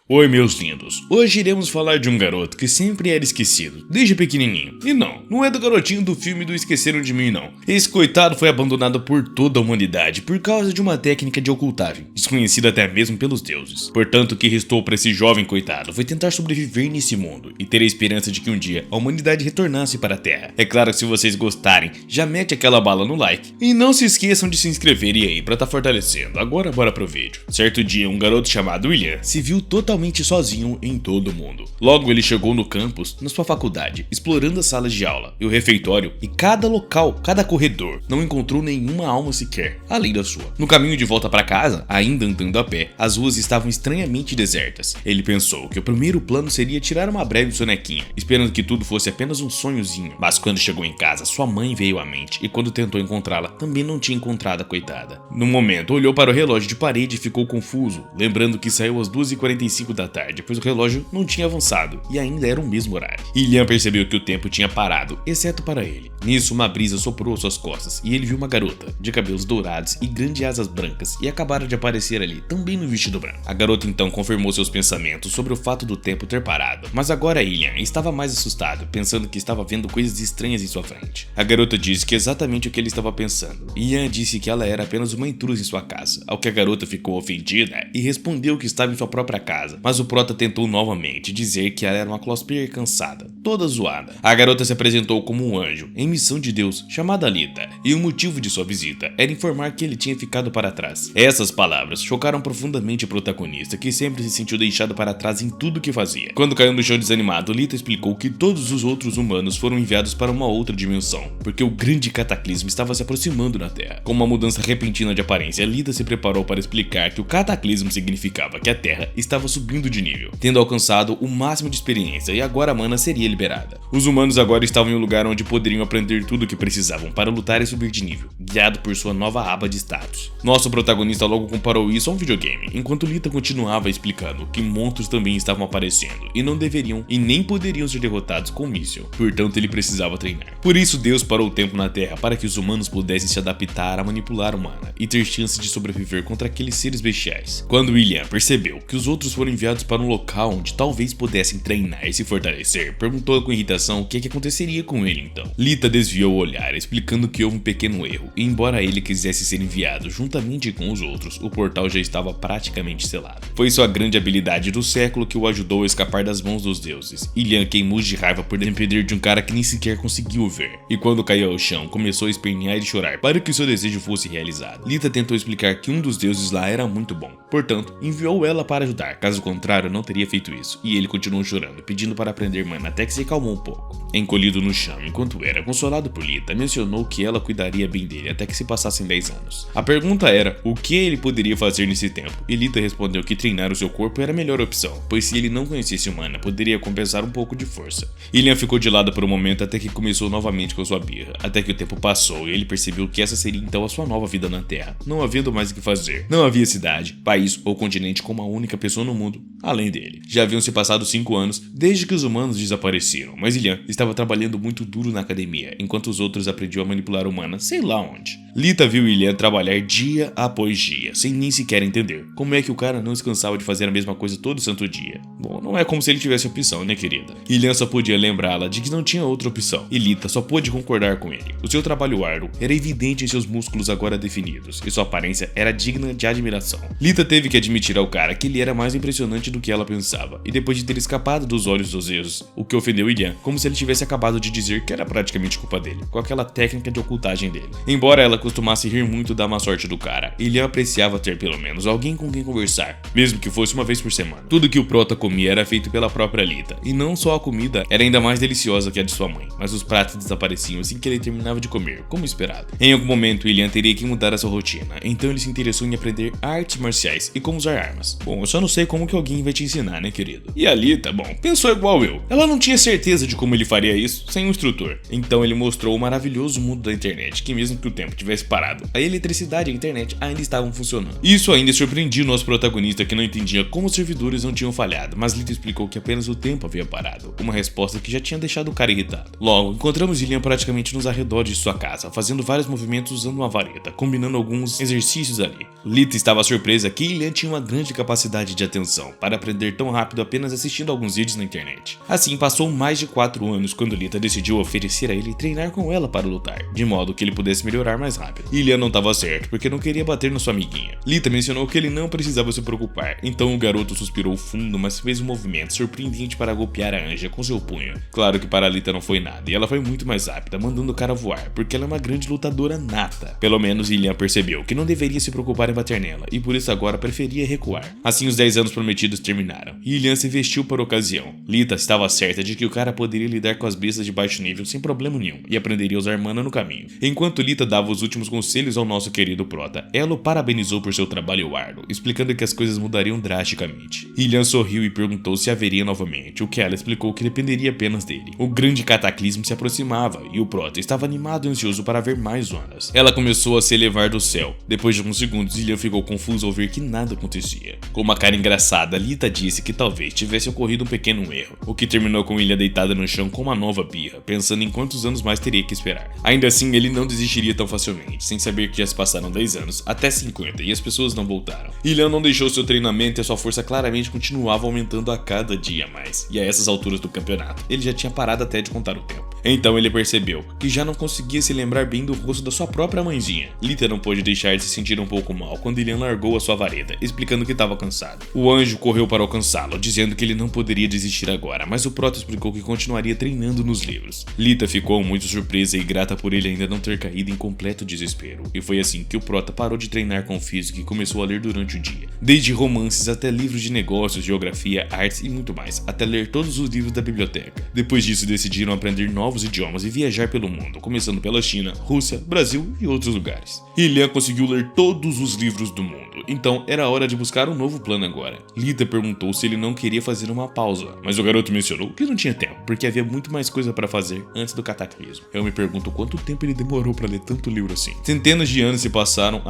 Oi, meus lindos. Hoje iremos falar de um garoto que sempre era esquecido, desde pequenininho. E não é do garotinho do filme do Esqueceram de Mim, não. Esse coitado foi abandonado por toda a humanidade por causa de uma técnica de ocultagem, desconhecida até mesmo pelos deuses. Portanto, o que restou para esse jovem coitado foi tentar sobreviver nesse mundo e ter a esperança de que um dia a humanidade retornasse para a Terra. É claro que se vocês gostarem, já mete aquela bala no like. E não se esqueçam de se inscrever aí pra tá fortalecendo. Agora bora pro vídeo. Certo dia, um garoto chamado William se viu totalmente sozinho em todo o mundo. Logo ele chegou no campus, na sua faculdade, explorando as salas de aula e o refeitório e cada local, cada corredor, não encontrou nenhuma alma sequer, além da sua. No caminho de volta para casa, ainda andando a pé, as ruas estavam estranhamente desertas. Ele pensou que o primeiro plano seria tirar uma breve sonequinha, esperando que tudo fosse apenas um sonhozinho. Mas quando chegou em casa, sua mãe veio à mente e quando tentou encontrá-la, também não tinha encontrado a coitada. No momento, olhou para o relógio de parede e ficou confuso, lembrando que saiu às 2h45 da tarde, pois o relógio não tinha avançado e ainda era o mesmo horário. Ilian percebeu que o tempo tinha parado, exceto para ele. Nisso, uma brisa soprou suas costas e ele viu uma garota, de cabelos dourados e grandes asas brancas, e acabaram de aparecer ali, também no vestido branco. A garota então confirmou seus pensamentos sobre o fato do tempo ter parado, mas agora Ilian estava mais assustado, pensando que estava vendo coisas estranhas em sua frente. A garota disse que exatamente o que ele estava pensando. Ilian disse que ela era apenas uma intrusa em sua casa, ao que a garota ficou ofendida e respondeu que estava em sua própria casa, mas o prota tentou novamente dizer que ela era uma cosplayer cansada, toda zoada. A garota se apresentou como um anjo, em missão de Deus, chamada Alita, e o motivo de sua visita era informar que ele tinha ficado para trás. Essas palavras chocaram profundamente o protagonista, que sempre se sentiu deixado para trás em tudo que fazia. Quando caiu no chão desanimado, Alita explicou que todos os outros humanos foram enviados para uma outra dimensão, porque o grande cataclismo estava se aproximando na Terra. Com uma mudança repentina de aparência, Alita se preparou para explicar que o cataclismo significava que a Terra estava subindo de nível, tendo alcançado o máximo de experiência, e agora a mana seria liberada. Os humanos agora estavam em um lugar onde poderiam aprender tudo o que precisavam para lutar e subir de nível, guiado por sua nova aba de status. Nosso protagonista logo comparou isso a um videogame, enquanto Lita continuava explicando que monstros também estavam aparecendo e não deveriam e nem poderiam ser derrotados com um míssil, portanto ele precisava treinar. Por isso Deus parou o tempo na Terra para que os humanos pudessem se adaptar a manipular a mana e ter chance de sobreviver contra aqueles seres bestiais. Quando William percebeu que os outros foram enviados para um local onde talvez pudessem treinar e se fortalecer, perguntou com irritação o que aconteceria com ele então. Lita desviou o olhar, explicando que houve um pequeno erro, e embora ele quisesse ser enviado juntamente com os outros, o portal já estava praticamente selado. Foi sua grande habilidade do século que o ajudou a escapar das mãos dos deuses. Ilian queimou de raiva por depender de um cara que nem sequer conseguiu ver, e quando caiu ao chão, começou a espernear e chorar para que seu desejo fosse realizado. Lita tentou explicar que um dos deuses lá era muito bom, portanto, enviou ela para ajudar, caso contrário não teria feito isso, e ele continuou chorando, pedindo para aprender mana até que se acalmou um pouco. Encolhido no chão enquanto era consolado por Lita, mencionou que ela cuidaria bem dele até que se passassem 10 anos. A pergunta era o que ele poderia fazer nesse tempo, e Lita respondeu que treinar o seu corpo era a melhor opção, pois se ele não conhecesse o mana, poderia compensar um pouco de força. Ilian ficou de lado por um momento até que começou novamente com sua birra, até que o tempo passou e ele percebeu que essa seria então a sua nova vida na Terra, não havendo mais o que fazer. Não havia cidade, país ou continente com uma única pessoa no mundo, além dele. Já haviam se passado 5 anos desde que os humanos desapareceram, mas Ilian estava trabalhando muito duro na academia, enquanto os outros aprendiam a manipular humana sei lá onde. Lita viu Ilian trabalhar dia após dia, sem nem sequer entender como é que o cara não se cansava de fazer a mesma coisa todo santo dia. Bom, não é como se ele tivesse opção, né, querida? Ilian só podia lembrá-la de que não tinha outra opção, e Lita só pôde concordar com ele. O seu trabalho árduo era evidente em seus músculos agora definidos, e sua aparência era digna de admiração. Lita teve que admitir ao cara que ele era mais impressionante do que ela pensava, e depois de ter escapado dos olhos dos deuses, o que ofendeu Ilian, como se ele tivesse acabado de dizer que era praticamente culpa dele, com aquela técnica de ocultagem dele. Embora ela costumasse rir muito da má sorte do cara, Ilian apreciava ter pelo menos alguém com quem conversar, mesmo que fosse uma vez por semana. Tudo que o prota comia era feito pela própria Lita, e não só a comida era ainda mais deliciosa que a de sua mãe, mas os pratos desapareciam assim que ele terminava de comer, como esperado. Em algum momento, Ilian teria que mudar a sua rotina, então ele se interessou em aprender artes marciais e como usar armas. Bom, eu só não sei como que alguém vai te ensinar, né, querido? E a Lita, bom, pensou igual eu. Ela não tinha certeza de como ele faria isso sem um instrutor, então ele mostrou o maravilhoso mundo da internet, que mesmo que o tempo tivesse parado, a eletricidade e a internet ainda estavam funcionando. Isso ainda surpreendia o nosso protagonista, que não entendia como os servidores não tinham falhado, mas mas Lita explicou que apenas o tempo havia parado, uma resposta que já tinha deixado o cara irritado. Logo, encontramos Gillian praticamente nos arredores de sua casa, fazendo vários movimentos usando uma vareta, combinando alguns exercícios ali. Lita estava surpresa que Gillian tinha uma grande capacidade de atenção para aprender tão rápido apenas assistindo alguns vídeos na internet. Assim, passou mais de 4 anos quando Lita decidiu oferecer a ele treinar com ela para lutar, de modo que ele pudesse melhorar mais rápido. Gillian não estava certo, porque não queria bater na sua amiguinha. Lita mencionou que ele não precisava se preocupar, então o garoto suspirou fundo, mas fez um movimento surpreendente para golpear a Anja com seu punho. Claro que para Lita não foi nada, e ela foi muito mais rápida, mandando o cara voar, porque ela é uma grande lutadora nata. Pelo menos Gillian percebeu que não deveria se preocupar em bater nela, e por isso agora preferia recuar. Assim, os 10 anos prometidos terminaram, e Gillian se vestiu para a ocasião. Lita estava certa de que o cara poderia lidar com as bestas de baixo nível sem problema nenhum, e aprenderia a usar mana no caminho. Enquanto Lita dava os últimos conselhos ao nosso querido prota, ela o parabenizou por seu trabalho árduo, explicando que as coisas mudariam drasticamente. Gillian sorriu e perguntou se haveria novamente, o que ela explicou que dependeria apenas dele. O grande cataclismo se aproximava, e o prota estava animado e ansioso para ver mais zonas. Ela começou a se elevar do céu. Depois de alguns segundos, Gillian ficou confusa ao ver que nada acontecia. Com uma cara engraçada, Lita disse que talvez tivesse ocorrido um pequeno erro, o que terminou com Gillian deitada no chão com uma nova birra, pensando em quantos anos mais teria que esperar. Ainda assim, ele não desistiria tão facilmente, sem saber que já se passaram 10 anos, até 50, e as pessoas não voltaram. Gillian não deixou seu treinamento e a sua força claramente continuava aumentando a cada dia mais, e a essas alturas do campeonato, ele já tinha parado até de contar o tempo. Então ele percebeu que já não conseguia se lembrar bem do rosto da sua própria mãezinha. Lita não pôde deixar de se sentir um pouco mal quando Gillian largou a sua vareta, explicando que estava cansado. O anjo correu para alcançá-lo, dizendo que ele não poderia desistir agora, mas o prota explicou que continuaria treinando nos livros. Lita ficou muito surpresa e grata por ele ainda não ter caído em completo desespero, e foi assim que o prota parou de treinar com física e começou a ler durante o dia. Desde romances até livros de negócios, geografia, artes e muito mais, até ler todos os livros da biblioteca. Depois disso decidiram aprender novos idiomas e viajar pelo mundo, começando pela China, Rússia, Brasil e outros lugares. Gillian conseguiu ler todos os livros do mundo, então era hora de buscar um novo plano agora. Lita perguntou se ele não queria fazer uma pausa, mas o garoto mencionou que não tinha tempo, porque havia muito mais coisa para fazer antes do cataclismo. Eu me pergunto quanto tempo ele demorou para ler tanto livro assim. Centenas de anos se passaram,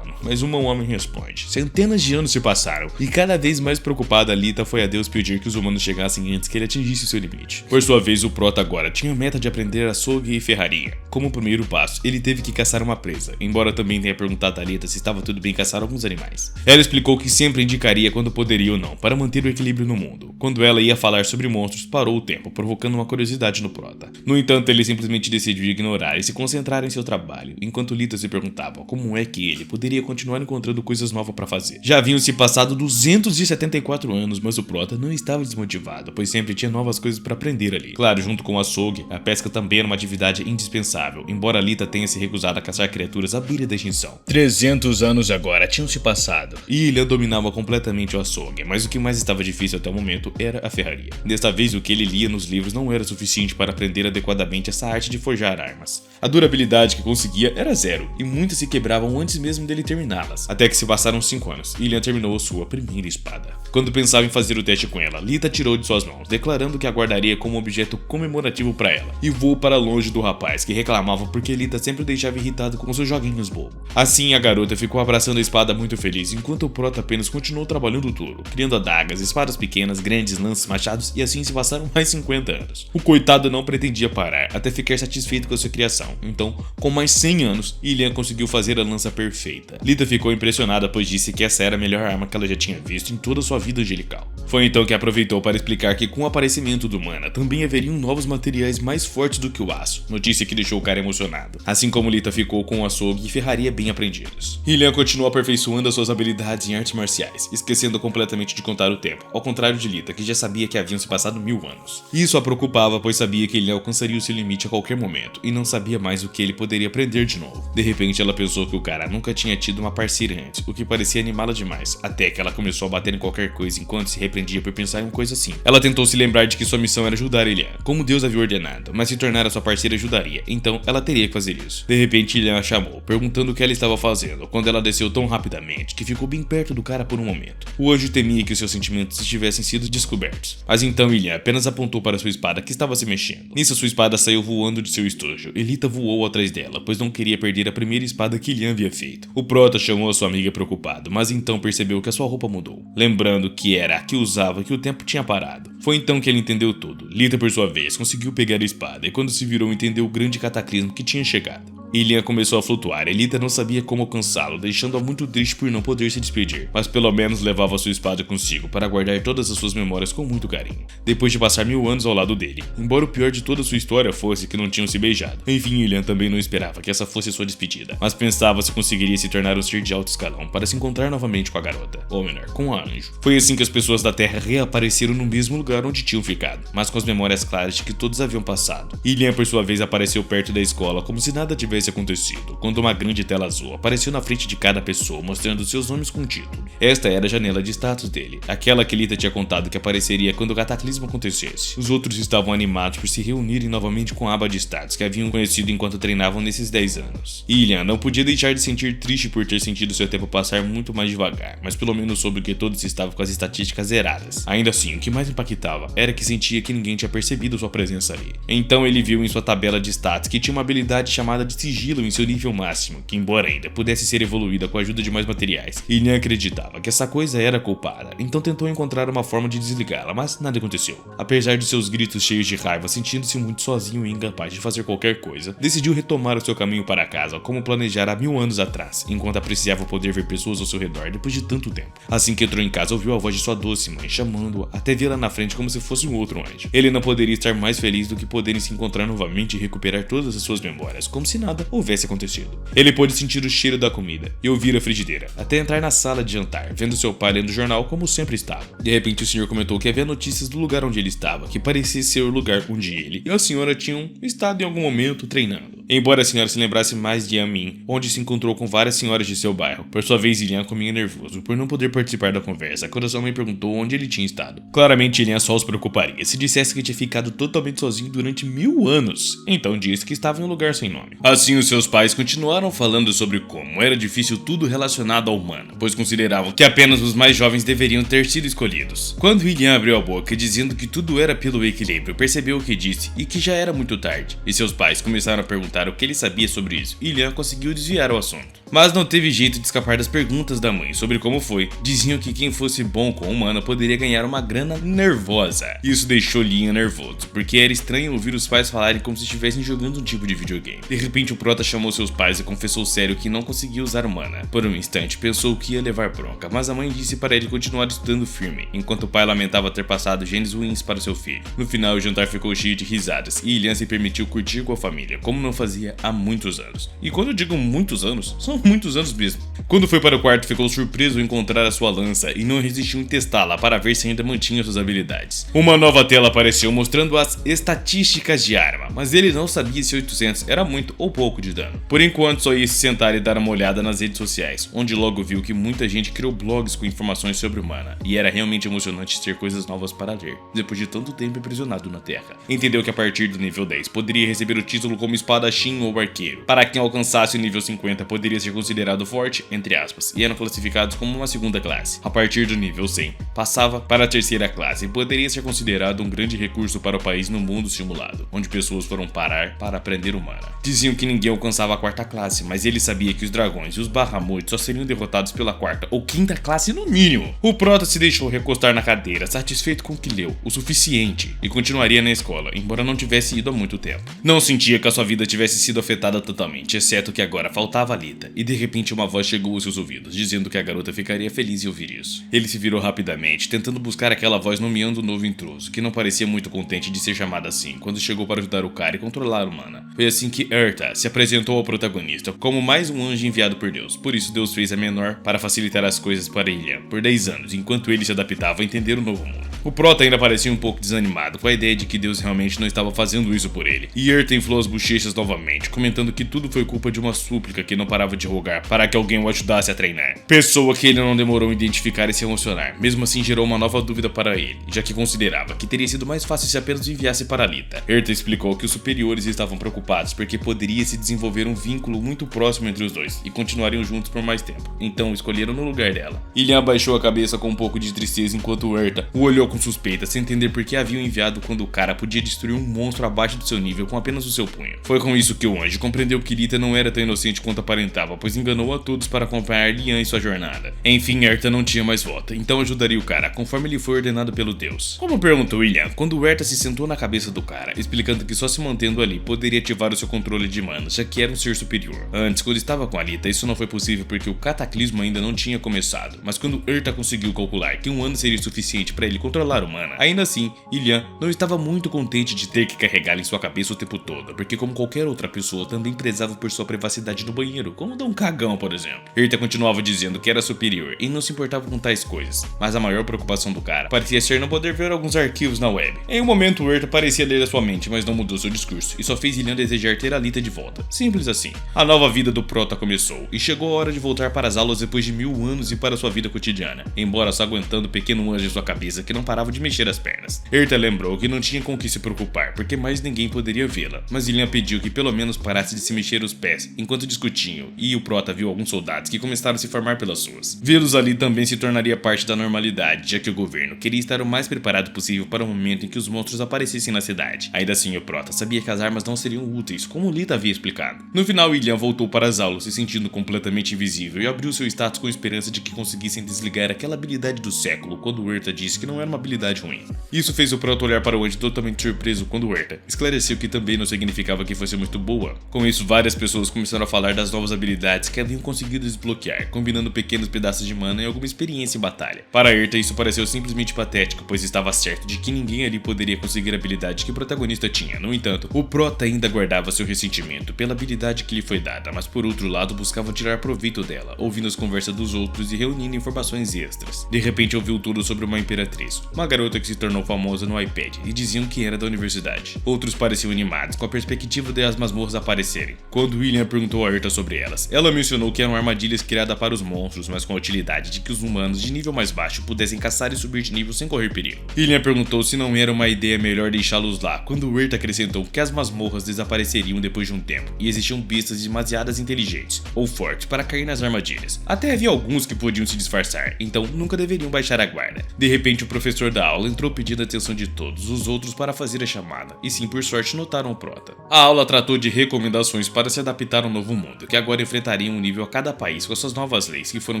mas um homem responde. Centenas de anos se passaram, e cada vez mais preocupada, Lita foi a Deus pedir que os humanos chegassem antes que ele atingisse seu limite. Por sua vez, o prota agora tinha a meta de aprender açougue e ferraria. Como primeiro passo, ele teve que caçar uma presa, embora também tenha perguntado a Lita se estava tudo bem caçar alguns animais. Ela explicou que sempre indicaria quando poderia ou não, para manter o equilíbrio no mundo. Quando ela ia falar sobre monstros, parou o tempo, provocando uma curiosidade no prota. No entanto, ele simplesmente decidiu ignorar e se concentrar em seu trabalho, enquanto Lita se perguntava como é que ele poderia continuar encontrando coisas novas para fazer. Já haviam se passado 274 anos, mas o prota não estava desmotivado, pois sempre tinha novas coisas para aprender ali. Claro, junto com o açougue, a pesca também era uma atividade indispensável, embora Lita tenha se recusado a caçar criaturas à beira da extinção. 300 anos agora tinham se passado, e Gillian dominava completamente o açougue, mas o que mais estava difícil até o momento era a ferraria. Desta vez, o que ele lia nos livros não era suficiente para aprender adequadamente essa arte de forjar armas. A durabilidade que conseguia era zero, e muitas se quebravam antes mesmo dele terminá-las. Até que se passaram 5 anos, e Gillian terminou sua primeira espada. Quando pensava em fazer o teste com ela, Lita tirou de suas mãos, declarando que a guardaria como objeto comemorativo para ela, e voou para longe do rapaz, que reclamava porque Lita sempre o deixava irritado com seus joguinhos bobos. Assim, a garota ficou abraçando a espada muito feliz, enquanto o prota apenas continuou trabalhando duro, criando adagas, espadas pequenas, grandes, lanças, machados, e assim se passaram mais 50 anos. O coitado não pretendia parar, até ficar satisfeito com a sua criação. Então, com mais 100 anos, Gillian conseguiu fazer a lança perfeita. Lita ficou impressionada, pois disse que essa era a melhor arma que ela já tinha visto em toda a sua vida angelical. Foi então que aproveitou para explicar que com o aparecimento do Mana, também haveriam novos materiais mais fortes do que o aço, notícia que deixou o cara emocionado. Assim como Lita ficou com o açougue e ferraria bem aprendidos. Gillian continuou aperfeiçoando as suas habilidades em artes marciais, esquecendo completamente de contar o tempo, ao contrário de Lita, que já sabia que haviam se passado 1000 anos. Isso a preocupava, pois sabia que ele alcançaria o seu limite a qualquer momento, e não sabia mais o que ele poderia aprender de novo. De repente, ela pensou que o cara nunca tinha tido uma parceira antes, o que parecia animá-la demais, até que ela começou a bater em qualquer coisa enquanto se repreendia por pensar em uma coisa assim. Ela tentou se lembrar de que sua missão era ajudar Gillian, como Deus havia ordenado, mas se tornar a sua parceira ajudaria, então ela teria que fazer isso. De repente, Gillian a chamou, perguntando o que ela estava fazendo, quando ela desceu tão rapidamente que ficou bem perto do cara por um momento. O anjo temia que os seus sentimentos tivessem sido descobertos, mas então Gillian apenas apontou para sua espada que estava se mexendo. Nisso, sua espada saiu voando de seu estojo, e Lita voou atrás dela, pois não queria perder a primeira espada que Gillian havia feito. O prota chamou a sua amiga preocupado, mas então percebeu que a sua roupa mudou, lembrando que era a que usava usava que o tempo tinha parado. Foi então que ele entendeu tudo. Lita, por sua vez, conseguiu pegar a espada e quando se virou entendeu o grande cataclismo que tinha chegado. Ilian começou a flutuar e Lita não sabia como alcançá-lo, deixando-a muito triste por não poder se despedir, mas pelo menos levava sua espada consigo para guardar todas as suas memórias com muito carinho. Depois de passar 1000 anos ao lado dele, embora o pior de toda sua história fosse que não tinham se beijado. Enfim, Ilian também não esperava que essa fosse sua despedida, mas pensava se conseguiria se tornar um ser de alto escalão para se encontrar novamente com a garota, ou melhor, com a Anjo. Foi assim que as pessoas da Terra reapareceram no mesmo lugar onde tinham ficado, mas com as memórias claras de que todos haviam passado. Ilian, por sua vez, apareceu perto da escola como se nada tivesse acontecido, quando uma grande tela azul apareceu na frente de cada pessoa, mostrando seus nomes com título. Esta era a janela de status dele, aquela que Lita tinha contado que apareceria quando o cataclismo acontecesse. Os outros estavam animados por se reunirem novamente com a aba de status que haviam conhecido enquanto treinavam nesses 10 anos. Ilian não podia deixar de sentir triste por ter sentido seu tempo passar muito mais devagar, mas pelo menos soube que todos estavam com as estatísticas zeradas. Ainda assim, o que mais impactava era que sentia que ninguém tinha percebido sua presença ali. Então ele viu em sua tabela de status que tinha uma habilidade chamada de sigilo em seu nível máximo, que embora ainda pudesse ser evoluída com a ajuda de mais materiais, Ilian acreditava que essa coisa era culpada, então tentou encontrar uma forma de desligá-la, mas nada aconteceu. Apesar de seus gritos cheios de raiva, sentindo-se muito sozinho e incapaz de fazer qualquer coisa, decidiu retomar o seu caminho para casa, como planejara há 1000 anos atrás, enquanto apreciava poder ver pessoas ao seu redor depois de tanto tempo. Assim que entrou em casa, ouviu a voz de sua doce mãe chamando-o até vê-la na frente como se fosse um outro anjo. Ele não poderia estar mais feliz do que poderem se encontrar novamente e recuperar todas as suas memórias, como se nada houvesse acontecido. Ele pôde sentir o cheiro da comida e ouvir a frigideira, até entrar na sala de jantar, vendo seu pai lendo o jornal como sempre estava. De repente o senhor comentou que havia notícias do lugar onde ele estava, que parecia ser o lugar onde ele e a senhora tinham estado em algum momento treinando. Embora a senhora se lembrasse mais de Yamin, onde se encontrou com várias senhoras de seu bairro. Por sua vez, Ilian comia nervoso por não poder participar da conversa quando sua mãe perguntou onde ele tinha estado. Claramente, Ilian só os preocuparia se dissesse que tinha ficado totalmente sozinho durante 1000 anos. Então disse que estava em um lugar sem nome. Assim, os seus pais continuaram falando sobre como era difícil tudo relacionado ao humano, pois consideravam que apenas os mais jovens deveriam ter sido escolhidos. Quando Ilian abriu a boca dizendo que tudo era pelo equilíbrio, percebeu o que disse e que já era muito tarde, e seus pais começaram a perguntar o que ele sabia sobre isso. Ilian conseguiu desviar o assunto, mas não teve jeito de escapar das perguntas da mãe sobre como foi. Diziam que quem fosse bom com o humano poderia ganhar uma grana nervosa. Isso deixou Ilian nervoso, porque era estranho ouvir os pais falarem como se estivessem jogando um tipo de videogame. De repente o prota chamou seus pais e confessou sério que não conseguia usar mana. Por um instante pensou que ia levar bronca, mas a mãe disse para ele continuar estudando firme, enquanto o pai lamentava ter passado genes ruins para seu filho. No final o jantar ficou cheio de risadas e Ilian se permitiu curtir com a família, como não fazia há muitos anos. E quando eu digo muitos anos, são muitos anos mesmo. Quando foi para o quarto, ficou surpreso ao encontrar a sua lança e não resistiu em testá-la para ver se ainda mantinha suas habilidades. Uma nova tela apareceu mostrando as estatísticas de arma, mas ele não sabia se 800 era muito ou pouco de dano. Por enquanto, só ia se sentar e dar uma olhada nas redes sociais, onde logo viu que muita gente criou blogs com informações sobre o mana, e era realmente emocionante ter coisas novas para ler, depois de tanto tempo aprisionado na Terra. Entendeu que a partir do nível 10 poderia receber o título como espadachim ou arqueiro. Para quem alcançasse o nível 50 poderia ser considerado forte, entre aspas, e eram classificados como uma segunda classe. A partir do nível 100, passava para a terceira classe e poderia ser considerado um grande recurso para o país no mundo simulado, onde pessoas foram parar para aprender o mana. Diziam que ninguém alcançava a quarta classe, mas ele sabia que os dragões e os Bahamut só seriam derrotados pela quarta ou quinta classe no mínimo. O prota se deixou recostar na cadeira, satisfeito com o que leu, o suficiente, e continuaria na escola, embora não tivesse ido há muito tempo. Não sentia que a sua vida tivesse sido afetada totalmente, exceto que agora faltava a Lita, e de repente uma voz chegou aos seus ouvidos, dizendo que a garota ficaria feliz em ouvir isso. Ele se virou rapidamente, tentando buscar aquela voz nomeando o novo intruso, que não parecia muito contente de ser chamado assim, quando chegou para ajudar o cara e controlar o mana. Foi assim que Erta se apresentou ao protagonista como mais um anjo enviado por Deus, por isso Deus fez a menor para facilitar as coisas para Ilian por 10 anos, enquanto ele se adaptava a entender o novo mundo. O prota ainda parecia um pouco desanimado com a ideia de que Deus realmente não estava fazendo isso por ele, e Erta inflou as bochechas novamente, comentando que tudo foi culpa de uma súplica que não parava de rogar para que alguém o ajudasse a treinar. Pessoa que ele não demorou a identificar e se emocionar, mesmo assim gerou uma nova dúvida para ele, já que considerava que teria sido mais fácil se apenas enviasse para Lita. Erta explicou que os superiores estavam preocupados porque poderia se desenvolver um vínculo muito próximo entre os dois e continuariam juntos por mais tempo, então escolheram no lugar dela. Ilian abaixou a cabeça com um pouco de tristeza enquanto Erta o olhou com suspeita, sem entender por que haviam enviado quando o cara podia destruir um monstro abaixo do seu nível com apenas o seu punho. Foi com isso que o anjo compreendeu que Lita não era tão inocente quanto aparentava, pois enganou a todos para acompanhar Lian em sua jornada. Enfim, Erta não tinha mais volta, então ajudaria o cara, conforme lhe foi ordenado pelo deus. Como perguntou Lian, quando Erta se sentou na cabeça do cara, explicando que só se mantendo ali poderia ativar o seu controle de mana, já que era um ser superior. Antes, quando estava com a Lita, isso não foi possível porque o cataclismo ainda não tinha começado, mas quando Erta conseguiu calcular que um ano seria suficiente para ele controlar o mana, ainda assim, Lian não estava muito contente de ter que carregá-la em sua cabeça o tempo todo, porque como qualquer outra pessoa também prezava por sua privacidade no banheiro, como dar um cagão, por exemplo. Erta continuava dizendo que era superior e não se importava com tais coisas, mas a maior preocupação do cara parecia ser não poder ver alguns arquivos na web. Em um momento, Erta parecia ler a sua mente, mas não mudou seu discurso e só fez Lian desejar ter a Lita de volta. Simples assim. A nova vida do Prota começou e chegou a hora de voltar para as aulas depois de 1000 anos e para sua vida cotidiana, embora só aguentando o pequeno anjo em sua cabeça que não parava de mexer as pernas. Erta lembrou que não tinha com o que se preocupar, porque mais ninguém poderia vê-la, mas Lian pediu que pelo menos parasse de se mexer os pés enquanto discutiam, e o Prota viu alguns soldados que começaram a se formar pelas ruas. Vê-los ali também se tornaria parte da normalidade, já que o governo queria estar o mais preparado possível para o momento em que os monstros aparecessem na cidade. Ainda assim, o Prota sabia que as armas não seriam úteis, como Lita havia explicado. No final, Lian voltou para as aulas, se sentindo completamente invisível, e abriu seu status com esperança de que conseguissem desligar aquela habilidade do século quando Erta disse que não era uma habilidade ruim. Isso fez o Prota olhar para o anjo totalmente surpreso quando Erta esclareceu que também não significava que fosse muito boa. Com isso, várias pessoas começaram a falar das novas habilidades que haviam conseguido desbloquear, combinando pequenos pedaços de mana e alguma experiência em batalha. Para Erta, isso pareceu simplesmente patético, pois estava certo de que ninguém ali poderia conseguir a habilidade que o protagonista tinha. No entanto, o Prota ainda guardava seu ressentimento pela habilidade que lhe foi dada, mas por outro lado buscava tirar proveito dela, ouvindo as conversas dos outros e reunindo informações extras. De repente ouviu tudo sobre uma imperatriz, uma garota que se tornou famosa no iPad, e diziam que era da universidade. Outros pareciam animados com a perspectiva de as masmorras aparecerem. Quando William perguntou a Erta sobre elas, ela mencionou que eram armadilhas criadas para os monstros, mas com a utilidade de que os humanos de nível mais baixo pudessem caçar e subir de nível sem correr perigo. William perguntou se não era uma ideia melhor deixá-los lá, quando Erta acrescentou que as masmorras desapareceriam depois de um tempo, e existiam bestas demasiadas inteligentes ou fortes para cair nas armadilhas. Até havia alguns que podiam se disfarçar, então nunca deveriam baixar a guarda. De repente, o professor da aula entrou pedindo a atenção de todos os outros para fazer a chamada, e sim, por sorte, notaram o Prota. A aula tratou de recomendações para se adaptar a um novo mundo, que agora enfrentaria um nível a cada país com as suas novas leis que foram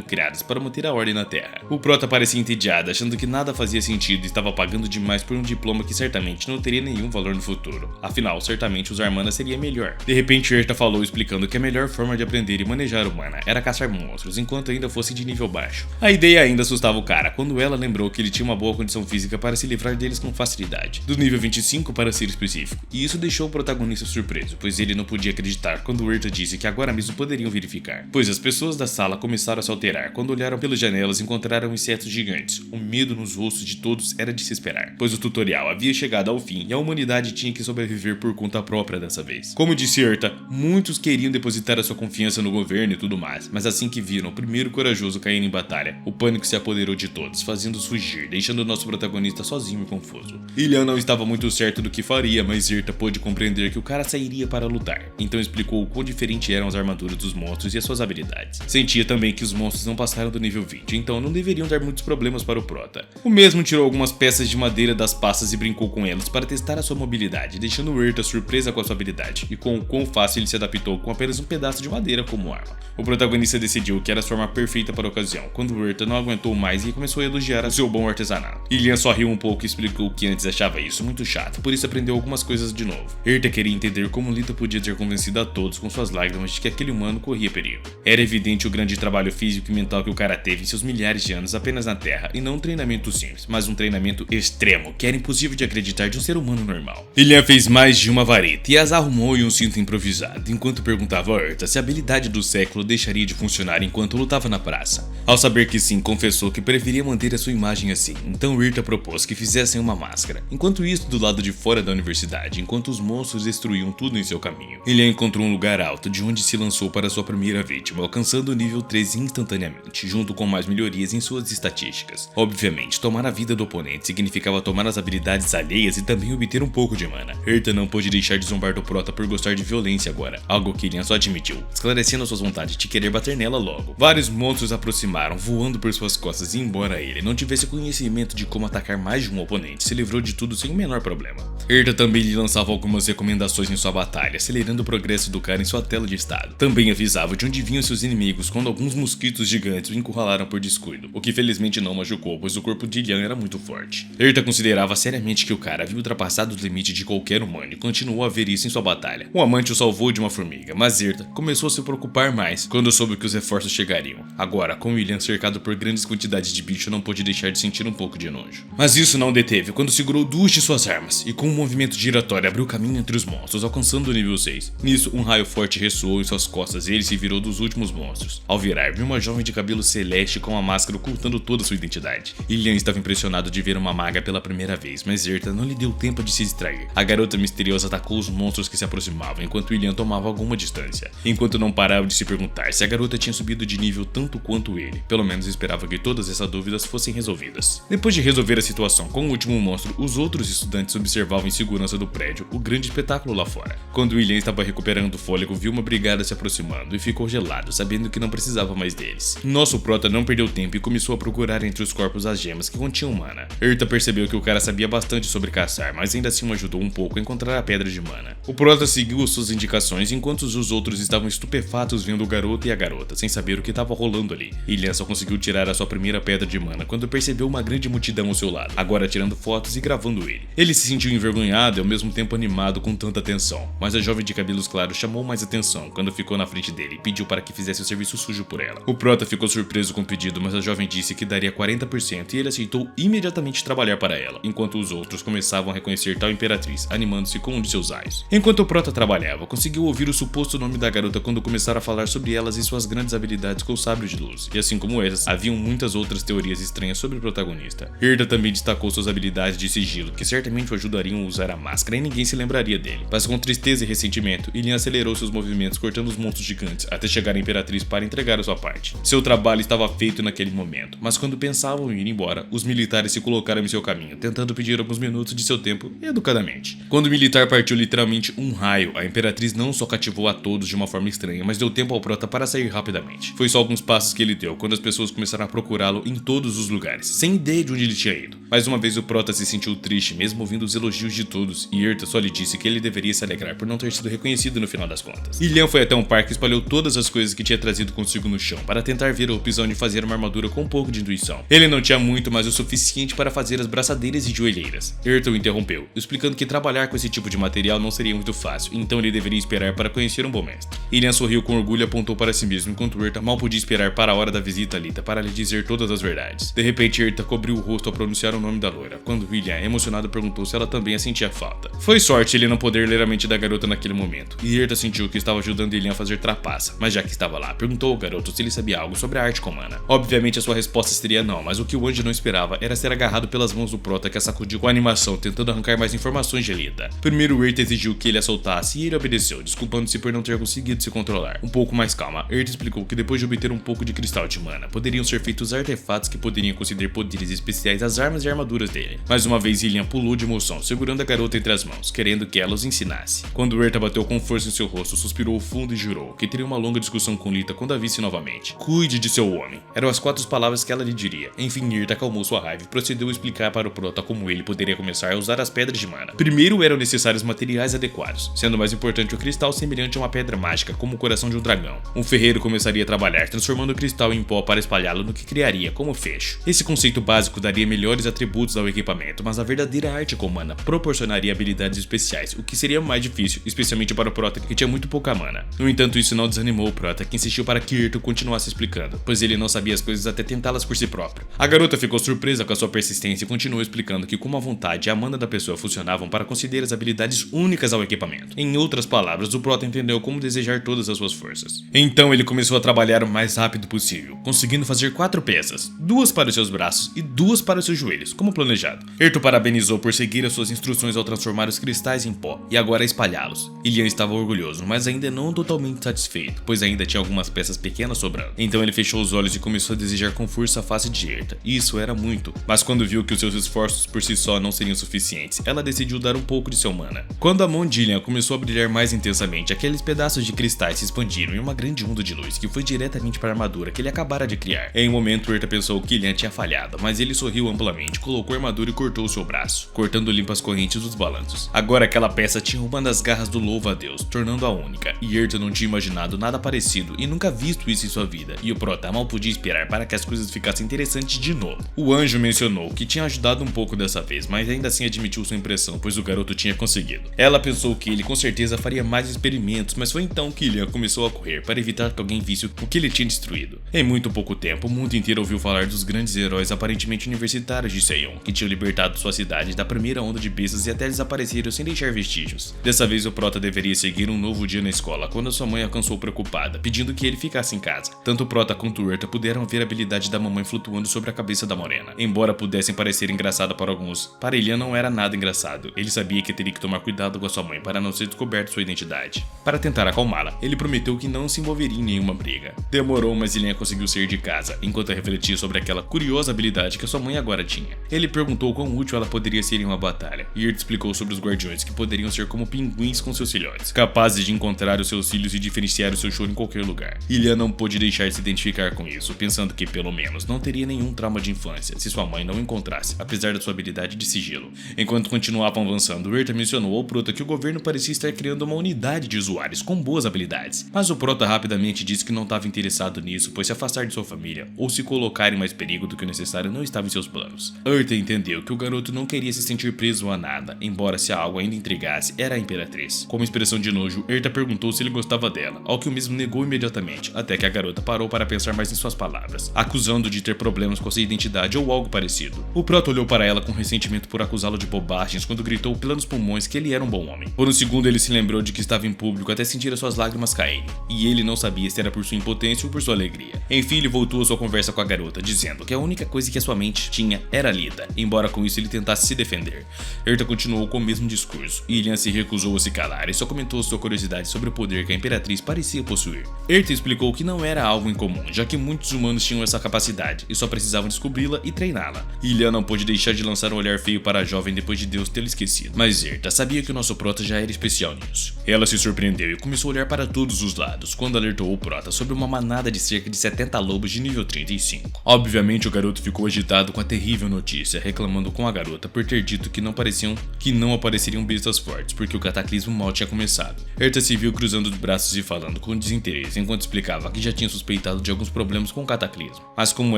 criadas para manter a ordem na Terra. O Prota parecia entediado, achando que nada fazia sentido e estava pagando demais por um diploma que certamente não teria nenhum valor no futuro. Afinal, certamente usar mana seria melhor. De repente, Erta falou explicando que a melhor forma de aprender e manejar o mana era caçar monstros, enquanto ainda fosse de nível baixo. A ideia ainda assustava o cara, quando ela lembrou que ele tinha uma boa condição física para se livrar deles com facilidade, do nível 25 para ser específico, e isso deixou o protagonista surpreso, pois ele não podia acreditar quando Erta disse que agora mesmo poderiam verificar, pois as pessoas da sala começaram a se alterar quando olharam pelas janelas e encontraram insetos gigantes. O medo nos rostos de todos era de se esperar, pois o tutorial havia chegado ao fim e a humanidade tinha que sobreviver por conta própria dessa vez. Como disse Erta, muitos queriam depositar a sua confiança no governo e tudo mais, mas assim que viram o primeiro corajoso cair em batalha, o pânico se apoderou de todos, fazendo-os fugir, deixando o nosso protagonista sozinho e confuso. Lian não estava muito certo do que faria, mas Erta pôde compreender que o cara sairia para lutar, então explicou o quão diferente eram as armaduras dos monstros e as suas habilidades. Sentia também que os monstros não passaram do nível 20, então não deveriam dar muitos problemas para o Prota. O mesmo tirou algumas peças de madeira das pastas e brincou com elas para testar a sua mobilidade, deixando Erta surpresa com a sua habilidade e com o quão fácil ele se adaptou com apenas um pedaço de madeira como arma. O protagonista decidiu que era a forma perfeita para a ocasião, quando Erta não aguentou mais e começou a elogiar o seu bom artesanato. Lian só riu um pouco e explicou que antes achava isso muito chato, por isso aprendeu algumas coisas de novo. Erta queria entender como Lita podia ter convencido a todos com suas lágrimas de que aquele humano corria perigo. Era evidente o grande trabalho físico e mental que o cara teve em seus milhares de anos apenas na Terra, e não um treinamento simples, mas um treinamento extremo, que era impossível de acreditar de um ser humano normal. Lian fez mais de uma vareta e as arrumou em um cinto improvisado, enquanto perguntava a Erta se a habilidade do século deixaria de funcionar enquanto lutava na praça. Ao saber que sim, confessou que preferia manter a sua imagem assim, então Erta propôs que fizessem uma máscara. Enquanto isso, do lado de fora da universidade, enquanto os monstros destruíam tudo em seu caminho, Lian encontrou um lugar alto de onde se lançou para sua primeira vítima, alcançando o nível 3 instantaneamente, junto com mais melhorias em suas estatísticas. Obviamente, tomar a vida do oponente significava tomar as habilidades alheias e também obter um pouco de mana. Erta não pôde deixar de zombar do Prota por gostar de violência agora, algo que Lian só admitiu, esclarecendo suas vontades de querer bater nela logo. Vários monstros aproximaram, voando por suas costas, e embora ele não tivesse conhecimento de como atacar mais de um oponente, se livrou de tudo sem o menor problema. Erta também lhe lançava algumas recomendações em sua batalha, acelerando o progresso do cara em sua tela de estado. Também avisava de onde vinham seus inimigos quando alguns mosquitos gigantes o encurralaram por descuido, o que felizmente não machucou, pois o corpo de Lian era muito forte. Erta considerava seriamente que o cara havia ultrapassado os limites de qualquer humano e continuou a ver isso em sua batalha. O amante o salvou de uma formiga, mas Erta começou a se preocupar mais quando soube que os reforços chegariam. Agora, com William cercado por grandes quantidades de bicho, não pôde deixar de sentir um pouco de nojo. Mas isso não o deteve quando segurou duas de suas armas e com um movimento giratório abriu caminho entre os monstros, alcançando o nível 6. Nisso, um raio forte ressoou em suas costas e ele se virou dos últimos monstros. Ao virar, viu uma jovem de cabelo celeste com uma máscara ocultando toda sua identidade. Ilian estava impressionado de ver uma maga pela primeira vez, mas Erta não lhe deu tempo de se distrair. A garota misteriosa atacou os monstros que se aproximavam, enquanto Ilian tomava alguma distância. Enquanto não parava de se perguntar se a garota tinha subido de nível tanto quanto ele. Pelo menos esperava que todas essas dúvidas fossem resolvidas. Depois de resolver a situação com o último monstro, os outros estudantes observavam em segurança do prédio o grande espetáculo lá fora. Quando William estava recuperando o fôlego, viu uma brigada se aproximando e ficou gelado, sabendo que não precisava mais deles. Nosso prota não perdeu tempo e começou a procurar entre os corpos as gemas que continham mana. Erta percebeu que o cara sabia bastante sobre caçar, mas ainda assim o ajudou um pouco a encontrar a pedra de mana. O prota seguiu suas indicações enquanto os outros estavam estupefatos vendo o garoto e a garota, sem saber o que estava rolando ali. Ilian só conseguiu tirar a sua primeira pedra de mana quando percebeu uma grande multidão ao seu lado, agora tirando fotos e gravando ele. Ele se sentiu envergonhado e ao mesmo tempo animado com tanta atenção, mas a jovem de cabelos claros chamou mais atenção quando ficou na frente dele e pediu para que fizesse o serviço sujo por ela. O prota ficou surpreso com o pedido, mas a jovem disse que daria 40% e ele aceitou imediatamente trabalhar para ela, enquanto os outros começavam a reconhecer tal imperatriz, animando-se com um de seus ais. Enquanto o prota trabalhava, conseguiu ouvir o suposto nome da garota quando começaram a falar sobre elas e suas grandes habilidades com o sabre de luz, e assim como essas, haviam muitas outras teorias estranhas sobre o protagonista. Erta também destacou suas habilidades de sigilo, que certamente o ajudariam a usar a máscara e ninguém se lembraria dele. Mas com tristeza e ressentimento, Ilian acelerou seus movimentos cortando os monstros gigantes até chegar à imperatriz para entregar a sua parte. Seu trabalho estava feito naquele momento, mas quando pensavam em ir embora, os militares se colocaram em seu caminho, tentando pedir alguns minutos de seu tempo educadamente. Quando o militar partiu literalmente um raio, a imperatriz não só cativou a todos de uma forma estranha, mas deu tempo ao prota para sair rapidamente. Foi só alguns passos que ele deu quando as pessoas começaram a procurá-lo em todos os lugares, sem ideia de onde ele tinha ido. Mais uma vez o prota se sentiu triste, mesmo ouvindo os elogios de todos, e Erta só lhe disse que ele deveria se alegrar por não ter sido reconhecido no final das contas. Ilian foi até um parque e espalhou todas as coisas que tinha trazido consigo no chão, para tentar ver a opção de fazer uma armadura com um pouco de intuição. Ele não tinha muito, mas o suficiente para fazer as braçadeiras e joelheiras. Erta o interrompeu, explicando que trabalhar com esse tipo de material não seria muito fácil, então ele deveria esperar para conhecer um bom mestre. Ilian sorriu com orgulho e apontou para si mesmo, enquanto Erta mal podia esperar para a hora da visita a Lita para lhe dizer todas as verdades. De repente, Erta cobriu o rosto ao pronunciar o nome da loira, quando William, emocionado, perguntou se ela também a sentia falta. Foi sorte ele não poder ler a mente da garota naquele momento, e Erta sentiu que estava ajudando Ilian a fazer trapaça, mas já que estava lá, perguntou ao garoto se ele sabia algo sobre a arte com mana. Obviamente a sua resposta seria não, mas o que o anjo não esperava era ser agarrado pelas mãos do prota que a sacudiu com a animação, tentando arrancar mais informações de Lita. Primeiro Erta exigiu que ele a soltasse e ele obedeceu, desculpando-se por não ter conseguido se controlar. Um pouco mais calma, Erta explicou que depois de obter um pouco de cristal de mana, poderiam ser feitos artefatos que poderiam conceder poderes especiais às armas e armaduras dele. Mais uma vez Ilian pulou de emoção, segurando a garota entre as mãos, querendo que ela os ensinasse. Quando Erta bateu com força em seu rosto, suspirou fundo e jurou que teria uma longa discussão com Lita quando a visse novamente. Cuide de seu homem. Eram as 4 palavras que ela lhe diria. Enfim, Erta acalmou sua raiva e procedeu a explicar para o prota como ele poderia começar a usar as pedras de mana. Primeiro eram necessários materiais adequados, sendo mais importante o cristal semelhante a uma pedra mágica, como o coração de um dragão. Um ferreiro começaria a trabalhar, transformando o cristal em pó para espalhá-lo no que criaria como fecho. Esse conceito básico daria melhores atributos ao equipamento, mas a verdadeira arte com mana proporcionaria habilidades especiais, o que seria mais difícil, especialmente para o prota que tinha muito pouca mana. No entanto, isso não desanimou o prota, que insistiu para que Erta continuasse explicando, pois ele não sabia as coisas até tentá-las por si próprio. A garota ficou surpresa com a sua persistência e continuou explicando que como a vontade e a mana da pessoa funcionavam para conceder as habilidades únicas ao equipamento. Em outras palavras, o prota entendeu como desejar todas as suas forças. Então ele começou a trabalhar o mais rápido possível, conseguindo fazer 4 peças, 2 para os seus braços e 2 para os seus joelhos, como planejado. Erta o parabenizou por seguir as suas instruções ao transformar os cristais em pó e agora espalhá-los. Ilian estava orgulhoso, mas ainda não totalmente satisfeito, pois ainda tinha algumas peças pequenas sobrando. Então ele fechou os olhos e começou a desejar com força a face de Erta, e isso era muito. Mas quando viu que os seus esforços por si só não seriam suficientes, ela decidiu dar um pouco de seu mana. Quando a mão de Ilian começou a brilhar mais intensamente, aqueles pedaços de cristais se expandiram em uma grande onda de luz que foi diretamente para a armadura que ele acabara de criar. Em um momento, Erta pensou que Ilian tinha falhado, mas ele sorriu sorriu amplamente, colocou a armadura e cortou o seu braço, cortando limpo as correntes dos balanços. Agora aquela peça tinha uma das garras do louva-a-Deus, tornando-a única, e Erta não tinha imaginado nada parecido e nunca visto isso em sua vida, e o prota mal podia esperar para que as coisas ficassem interessantes de novo. O anjo mencionou que tinha ajudado um pouco dessa vez, mas ainda assim admitiu sua impressão, pois o garoto tinha conseguido. Ela pensou que ele com certeza faria mais experimentos, mas foi então que Ilhan começou a correr para evitar que alguém visse o que ele tinha destruído. Em muito pouco tempo, o mundo inteiro ouviu falar dos grandes heróis aparentemente universitários de Seyon, que tinham libertado sua cidade da primeira onda de bestas e até desapareceram sem deixar vestígios. Dessa vez o prota deveria seguir um novo dia na escola, quando sua mãe alcançou preocupada, pedindo que ele ficasse em casa. Tanto o prota quanto o Erta puderam ver a habilidade da mamãe flutuando sobre a cabeça da morena. Embora pudessem parecer engraçada para alguns, para Ilhan não era nada engraçado. Ele sabia que teria que tomar cuidado com a sua mãe para não ser descoberto sua identidade. Para tentar acalmá-la, ele prometeu que não se envolveria em nenhuma briga. Demorou, mas Ilhan conseguiu sair de casa, enquanto refletia sobre aquela curiosa habilidade que a sua mãe agora tinha. Ele perguntou quão útil ela poderia ser em uma batalha, e Erta explicou sobre os guardiões que poderiam ser como pinguins com seus filhotes, capazes de encontrar os seus filhos e diferenciar o seu choro em qualquer lugar. Ilhan não pôde deixar de se identificar com isso, pensando que pelo menos não teria nenhum trauma de infância se sua mãe não o encontrasse, apesar da sua habilidade de sigilo. Enquanto continuavam avançando, Erta mencionou ao prota que o governo parecia estar criando uma unidade de usuários com boas habilidades, mas o prota rapidamente disse que não estava interessado nisso, pois se afastar de sua família ou se colocar em mais perigo do que o necessário não estava em seus planos. Erta entendeu que o garoto não queria se sentir preso a nada, embora se algo ainda intrigasse, era a Imperatriz. Com uma expressão de nojo, Erta perguntou se ele gostava dela, ao que o mesmo negou imediatamente, até que a garota parou para pensar mais em suas palavras, acusando de ter problemas com sua identidade ou algo parecido. O prota olhou para ela com ressentimento por acusá-lo de bobagens quando gritou pelos pulmões que ele era um bom homem. Por um segundo ele se lembrou de que estava em público até sentir as suas lágrimas caírem, e ele não sabia se era por sua impotência ou por sua alegria. Enfim, ele voltou a sua conversa com a garota, dizendo que a única coisa que a sua mente tinha era Lida, embora com isso ele tentasse se defender. Erta continuou com o mesmo discurso, e Ilhan se recusou a se calar e só comentou sua curiosidade sobre o poder que a Imperatriz parecia possuir. Erta explicou que não era algo incomum, já que muitos humanos tinham essa capacidade e só precisavam descobri-la e treiná-la. Ilhan não pôde deixar de lançar um olhar feio para a jovem depois de Deus tê-la esquecido, mas Erta sabia que o nosso prota já era especial nisso. Ela se surpreendeu e começou a olhar para todos os lados quando alertou o prota sobre uma manada de cerca de 70 lobos de nível 35. Obviamente o garoto ficou agitado com a terrível notícia, reclamando com a garota por ter dito que não apareceriam bestas fortes, porque o cataclismo mal tinha começado. Erta se viu cruzando os braços e falando com desinteresse, enquanto explicava que já tinha suspeitado de alguns problemas com o cataclismo, mas como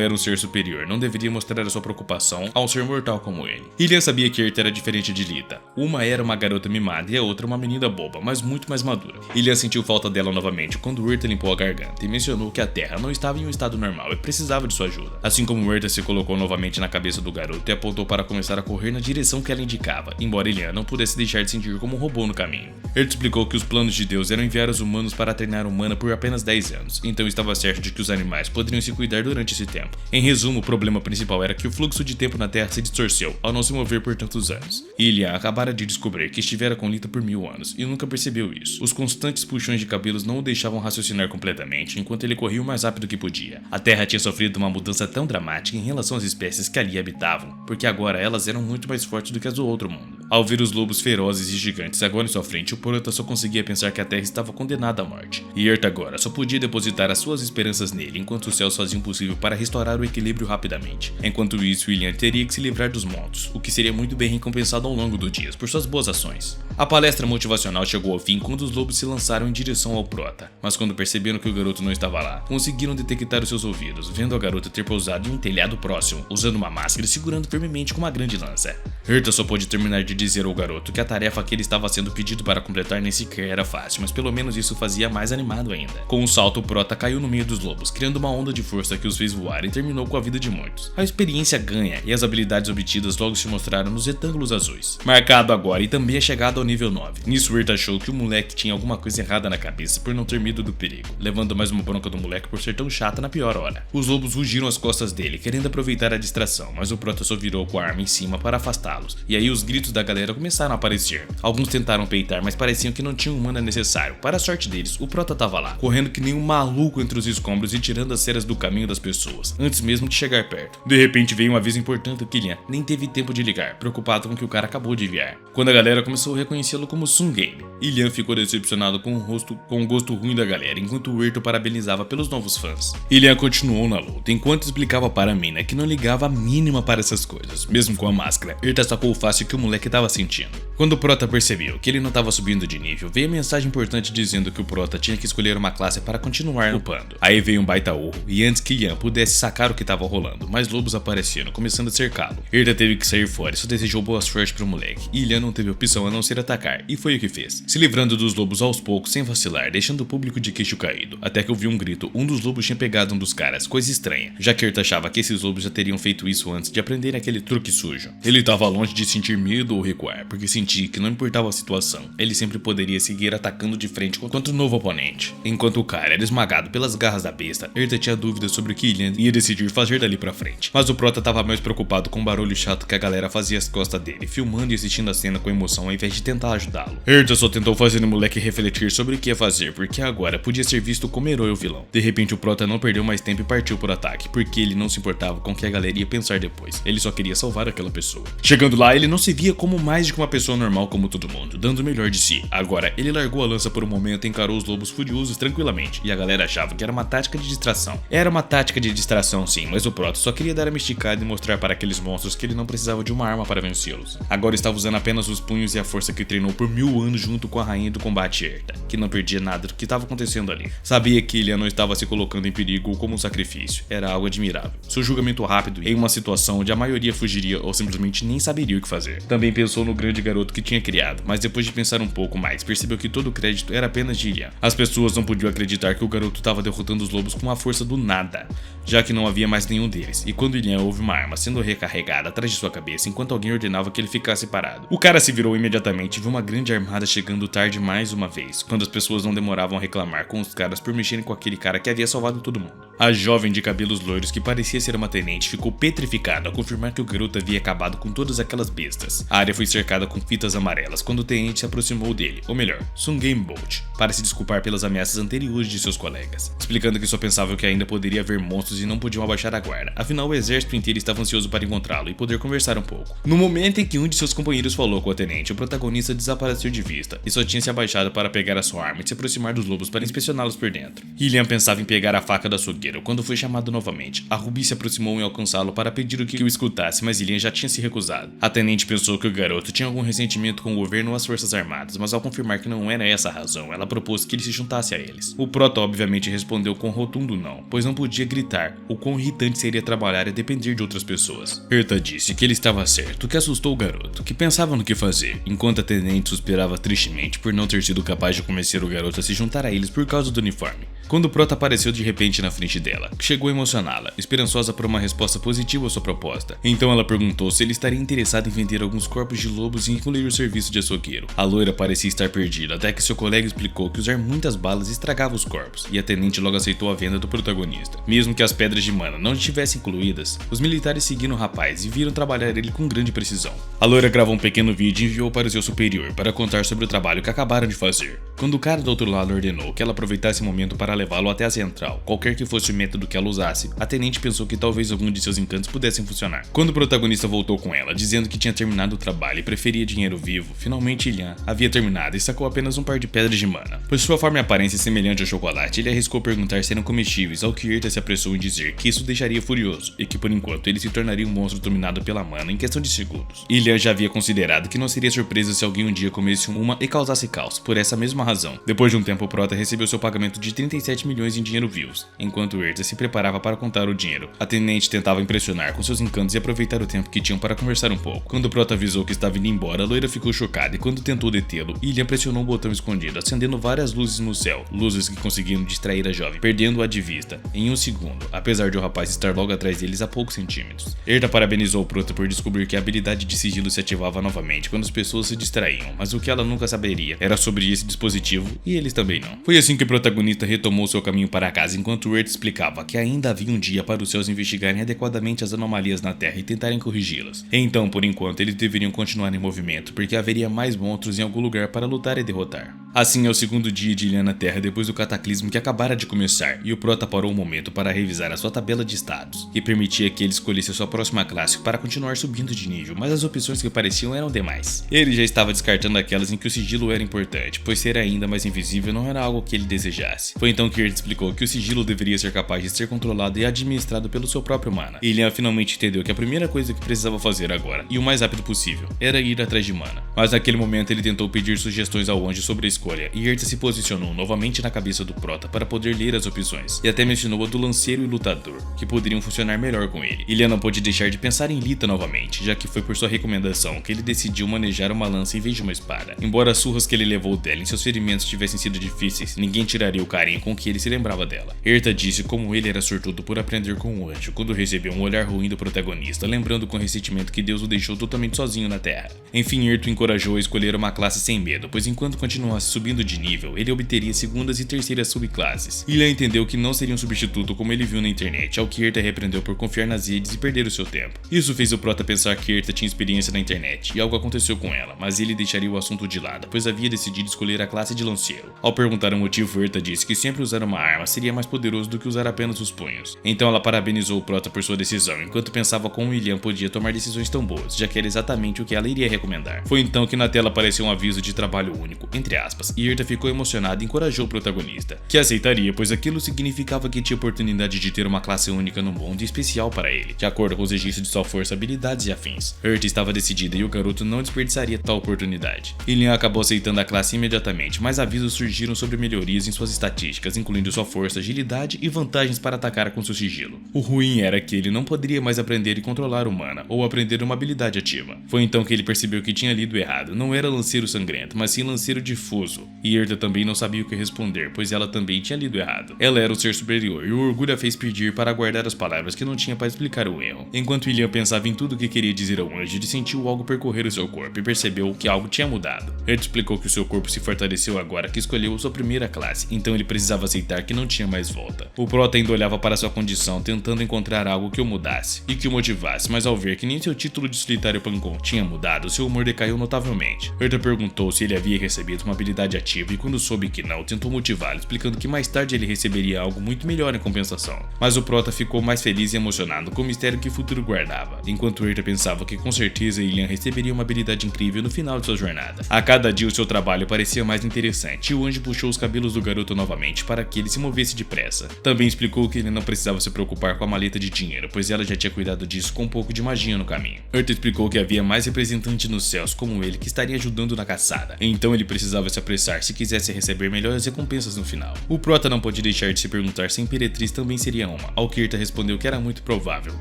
era um ser superior, não deveria mostrar a sua preocupação a um ser mortal como ele. Ilhan sabia que Erta era diferente de Lita. Uma era uma garota mimada e a outra uma menina boba, mas muito mais madura. Ilhan sentiu falta dela novamente quando Erta limpou a garganta e mencionou que a Terra não estava em um estado normal e precisava de sua ajuda. Assim como Erta se colocou novamente na cabeça do garoto e apontou para começar a correr na direção que ela indicava, embora Ilhan não pudesse deixar de sentir como um robô no caminho. Erta explicou que os planos de Deus eram enviar os humanos para treinar a humana por apenas 10 anos, então estava certo de que os animais poderiam se cuidar durante esse tempo. Em resumo, o problema principal era que o fluxo de tempo na Terra se distorceu ao não se mover por tantos anos. Ilhan acabara de descobrir que estivera com Lita por 1000 anos e nunca percebeu isso. Os constantes puxões de cabelos não o deixavam raciocinar completamente enquanto ele corria o mais rápido que podia. A Terra tinha sofrido uma mudança tão dramática em relação às espécies que ali habitavam, porque agora elas eram muito mais fortes do que as do outro mundo. Ao ver os lobos ferozes e gigantes agora em sua frente, o prota só conseguia pensar que a Terra estava condenada à morte. E Erta agora só podia depositar as suas esperanças nele, enquanto os céus faziam o possível para restaurar o equilíbrio rapidamente. Enquanto isso, Ilhan teria que se livrar dos monstros, o que seria muito bem recompensado ao longo dos dias por suas boas ações. A palestra motivacional chegou ao fim quando os lobos se lançaram em direção ao prota, mas quando perceberam que o garoto não estava lá, conseguiram detectar os seus ouvidos, vendo a garota ter pousado em um telhado próximo, usando uma máscara e segurando firmemente com uma grande lança. Erta só pôde terminar de dizer ao garoto que a tarefa que ele estava sendo pedido para completar nem sequer era fácil, mas pelo menos isso fazia mais animado ainda. Com um salto, o prota caiu no meio dos lobos, criando uma onda de força que os fez voar e terminou com a vida de muitos. A experiência ganha e as habilidades obtidas logo se mostraram nos retângulos azuis. Marcado agora e também a chegada ao nível 9. Nisso, Erta achou que o moleque tinha alguma coisa errada na cabeça por não ter medo do perigo, levando mais uma bronca do moleque por ser tão chata na pior hora. Os lobos rugiram às costas dele, querendo aproveitar a distração, mas o prota só virou com a arma em cima para afastá-los, e aí os gritos da galera começaram a aparecer. Alguns tentaram peitar, mas pareciam que não tinham o mana necessário. Para a sorte deles, o prota tava lá, correndo que nem um maluco entre os escombros e tirando as ceras do caminho das pessoas, antes mesmo de chegar perto. De repente veio um aviso importante que Ilhan nem teve tempo de ligar, preocupado com o que o cara acabou de enviar. Quando a galera começou a reconhecer reconhecê-lo como Sungame. Ilian ficou decepcionado com o gosto ruim da galera, enquanto o Erto parabenizava pelos novos fãs. Ilian continuou na luta, enquanto explicava para a mina que não ligava a mínima para essas coisas. Mesmo com a máscara, Erta sacou fácil que o moleque estava sentindo. Quando o Prota percebeu que ele não estava subindo de nível, veio a mensagem importante dizendo que o Prota tinha que escolher uma classe para continuar upando. Aí veio um baita urro, e antes que Ilian pudesse sacar o que estava rolando, mais lobos apareceram, começando a cercá-lo. Erta teve que sair fora e só desejou boa sorte pro moleque, e Ilian não teve opção a não ser atacar, e foi o que fez, se livrando dos lobos aos poucos sem vacilar, deixando o público de queixo caído, até que ouviu um grito. Um dos lobos tinha pegado um dos caras, coisa estranha, já que Erta achava que esses lobos já teriam feito isso antes de aprender aquele truque sujo. Ele estava longe de sentir medo ou recuar, porque sentia que não importava a situação, ele sempre poderia seguir atacando de frente contra o novo oponente. Enquanto o cara era esmagado pelas garras da besta, Erta tinha dúvidas sobre o que Ilian ia decidir fazer dali pra frente, mas o Prota estava mais preocupado com o barulho chato que a galera fazia às costas dele, filmando e assistindo a cena com emoção ao invés de tentar ajudá-lo. Erta só tentou fazer o moleque refletir sobre o que ia fazer, porque agora podia ser visto como herói ou vilão. De repente o Prota não perdeu mais tempo e partiu por ataque, porque ele não se importava com o que a galera ia pensar depois, ele só queria salvar aquela pessoa. Chegando lá, ele não se via como mais de que uma pessoa normal como todo mundo, dando o melhor de si. Agora, ele largou a lança por um momento e encarou os lobos furiosos tranquilamente, e a galera achava que era uma tática de distração. Era uma tática de distração sim, mas o Prota só queria dar a mesticada e mostrar para aqueles monstros que ele não precisava de uma arma para vencê-los. Agora estava usando apenas os punhos e a força que treinou por 1000 anos junto com a rainha do combate Erta, que não perdia nada do que estava acontecendo ali. Sabia que Ilian não estava se colocando em perigo como um sacrifício, era algo admirável. Seu julgamento rápido em uma situação onde a maioria fugiria ou simplesmente nem saberia o que fazer. Também pensou no grande garoto que tinha criado, mas depois de pensar um pouco mais, percebeu que todo o crédito era apenas de Ilian. As pessoas não podiam acreditar que o garoto estava derrotando os lobos com a força do nada, já que não havia mais nenhum deles, e quando Ilian ouve uma arma sendo recarregada atrás de sua cabeça enquanto alguém ordenava que ele ficasse parado. O cara se virou imediatamente e viu uma grande armada chegando tarde mais uma vez, quando as pessoas não demoravam a reclamar com os caras por mexerem com aquele cara que havia salvado todo mundo. A jovem de cabelos loiros, que parecia ser uma tenente, ficou petrificada ao confirmar que o garoto havia acabado com todas aquelas bestas. A área foi cercada com fitas amarelas quando o tenente se aproximou dele, ou melhor, Sungame Bolt, para se desculpar pelas ameaças anteriores de seus colegas, explicando que só pensava que ainda poderia haver monstros e não podiam abaixar a guarda, afinal o exército inteiro estava ansioso para encontrá-lo e poder conversar um pouco. No momento em que um de seus companheiros falou com o tenente, o protagonista desapareceu de vista e só tinha se abaixado para pegar a sua arma e se aproximar dos lobos para inspecioná-los por dentro. Ilian pensava em pegar a faca da açougueira quando foi chamado novamente. A Ruby se aproximou em alcançá-lo para pedir o que o escutasse, mas Ilian já tinha se recusado. A tenente pensou que o garoto tinha algum ressentimento com o governo ou as forças armadas, mas ao confirmar que não era essa a razão, ela propôs que ele se juntasse a eles. O Prota obviamente respondeu com rotundo não, pois não podia gritar o quão irritante seria trabalhar e depender de outras pessoas. Erta disse que ele estava certo, o que assustou o garoto, que pensava no que fazer, enquanto a tenente suspirava tristemente por não ter sido capaz de convencer o garoto a se juntar a eles por causa do uniforme. Quando o Prota apareceu de repente na frente dela, chegou a emocioná-la, esperançosa por uma resposta positiva à sua proposta. Então ela perguntou se ele estaria interessado em vender alguns corpos de lobos e incluir o serviço de açougueiro. A loira parecia estar perdida, até que seu colega explicou que usar muitas balas estragava os corpos, e a tenente logo aceitou a venda do protagonista. Mesmo que as pedras de mana não estivessem incluídas, os militares seguiram o rapaz e viram trabalhar ele com grande precisão. A loira gravou um pequeno vídeo e enviou para o seu superior para contar sobre o trabalho que acabaram de fazer. Quando o cara do outro lado ordenou que ela aproveitasse o momento para levá-lo até a central, qualquer que fosse o método que ela usasse, a tenente pensou que talvez algum de seus encantos pudessem funcionar. Quando o protagonista voltou com ela, dizendo que tinha terminado o trabalho e preferia dinheiro vivo, finalmente Ilian havia terminado e sacou apenas um par de pedras de mana. Por sua forma e aparência semelhante ao chocolate, ele arriscou perguntar se eram comestíveis, ao que Erta se apressou em dizer que isso o deixaria furioso, e que por enquanto ele se tornaria um monstro dominado pela mana em questão de segundos. Ilian já havia considerado que não seria surpresa se alguém um dia comesse uma e causasse caos, por essa mesma razão. Depois de um tempo, o Prota recebeu seu pagamento de 37 milhões em dinheiro vivos, enquanto Erta se preparava para contar o dinheiro. A tenente tentava impressionar com seus encantos e aproveitar o tempo que tinham para conversar um pouco. Quando o Prota avisou que estava indo embora, a loira ficou chocada e quando tentou detê-lo, Ilian pressionou um botão escondido, acendendo várias luzes no céu, luzes que conseguiram distrair a jovem, perdendo-a de vista em um segundo, apesar de o rapaz estar logo atrás deles a poucos centímetros. Erta parabenizou o Prota por descobrir que a habilidade de sigilo se ativava novamente quando as pessoas se distraíam, mas o que ela nunca saberia era sobre esse dispositivo e eles também não. Foi assim que o protagonista retomou seu caminho para casa, enquanto Erta explicava que ainda havia um dia para os céus investigarem adequadamente as anomalias na Terra e tentarem corrigi-las. Então, por enquanto, eles deveriam continuar em movimento, porque haveria mais monstros em algum lugar para lutar e derrotar. Assim é o segundo dia de Ilian na Terra depois do cataclismo que acabara de começar, e o Prota parou um momento para revisar a sua tabela de status, que permitia que ele escolhesse a sua próxima classe para continuar subindo de nível, mas as opções que apareciam eram demais. Ele já estava descartando aquelas em que o sigilo era importante, pois ser ainda mais invisível não era algo que ele desejasse. Foi então que ele explicou que o sigilo deveria ser capaz de ser controlado e administrado pelo seu próprio mana. E Ilian finalmente entendeu que a primeira coisa que precisava fazer agora, e o mais rápido possível, era ir atrás de mana. Mas naquele momento ele tentou pedir sugestões ao anjo sobre a escolha, e Erta se posicionou novamente na cabeça do Prota para poder ler as opções, e até mencionou a do lanceiro e lutador, que poderiam funcionar melhor com ele. Ilian não pôde deixar de pensar em Lita novamente, já que foi por sua recomendação que ele decidiu manejar uma lança em vez de uma espada. Embora as surras que ele levou dela em seus ferimentos tivessem sido difíceis, ninguém tiraria o carinho com que ele se lembrava dela. Erta disse como ele era sortudo por aprender com o anjo quando recebeu um olhar ruim do protagonista, lembrando com ressentimento que Deus o deixou totalmente sozinho na Terra. Enfim, Erto encorajou a escolher uma classe sem medo, pois enquanto continuasse subindo de nível, ele obteria segundas e terceiras subclasses. Ilian entendeu que não seria um substituto como ele viu na internet, ao que Erta repreendeu por confiar nas redes e perder o seu tempo. Isso fez o Prota pensar que Erta tinha experiência na internet, e algo aconteceu com ela, mas ele deixaria o assunto de lado, pois havia decidido escolher a classe de lanceiro. Ao perguntar o motivo, Erta disse que sempre usar uma arma seria mais poderoso do que usar apenas os punhos. Então ela parabenizou o Prota por sua decisão, enquanto pensava como Ilian podia tomar decisões tão boas, já que era exatamente o que ela iria recomendar. Foi então que na tela apareceu um aviso de trabalho único, entre aspas, e Erta ficou emocionada e encorajou o protagonista, que aceitaria, pois aquilo significava que tinha oportunidade de ter uma classe única no mundo e especial para ele, de acordo com os registros de sua força, habilidades e afins. Erta estava decidida e o garoto não desperdiçaria tal oportunidade. Ilian acabou aceitando a classe imediatamente, mas avisos surgiram sobre melhorias em suas estatísticas, incluindo sua força, agilidade e vantagens para atacar com seu sigilo. O ruim era que ele não poderia mais aprender e controlar o mana, ou aprender uma habilidade ativa. Foi então que ele percebeu que tinha lido errado, não era lanceiro sangrento, mas sim lanceiro difuso. E Erta também não sabia o que responder, pois ela também tinha lido errado. Ela era o ser superior, e o orgulho a fez pedir para guardar as palavras que não tinha para explicar o erro. Enquanto Ilian pensava em tudo o que queria dizer ao anjo, ele sentiu algo percorrer o seu corpo e percebeu que algo tinha mudado. Erta explicou que o seu corpo se fortaleceu agora que escolheu sua primeira classe, então ele precisava aceitar que não tinha mais volta. O Prota ainda olhava para sua condição, tentando encontrar algo que o mudasse e que o motivasse, mas ao ver que nem seu título de solitário Pancon tinha mudado, seu humor decaiu notavelmente. Erta perguntou se ele havia recebido uma habilidade ativa e quando soube que não, tentou motivá-lo, explicando que mais tarde ele receberia algo muito melhor em compensação. Mas o Prota ficou mais feliz e emocionado com o mistério que o futuro guardava, enquanto Erta pensava que com certeza Ilian receberia uma habilidade incrível no final de sua jornada. A cada dia o seu trabalho parecia mais interessante e o anjo puxou os cabelos do garoto novamente para que ele se movesse depressa. Também explicou que ele não precisava se preocupar com a maleta de dinheiro, pois ela já tinha cuidado disso com um pouco de magia no caminho. Erta explicou que havia mais representantes nos céus como ele que estaria ajudando na caçada, então ele precisava se apressar se quisesse receber melhores recompensas no final. O Prota não pôde deixar de se perguntar se a Imperatriz também seria uma, ao que Erta respondeu que era muito provável,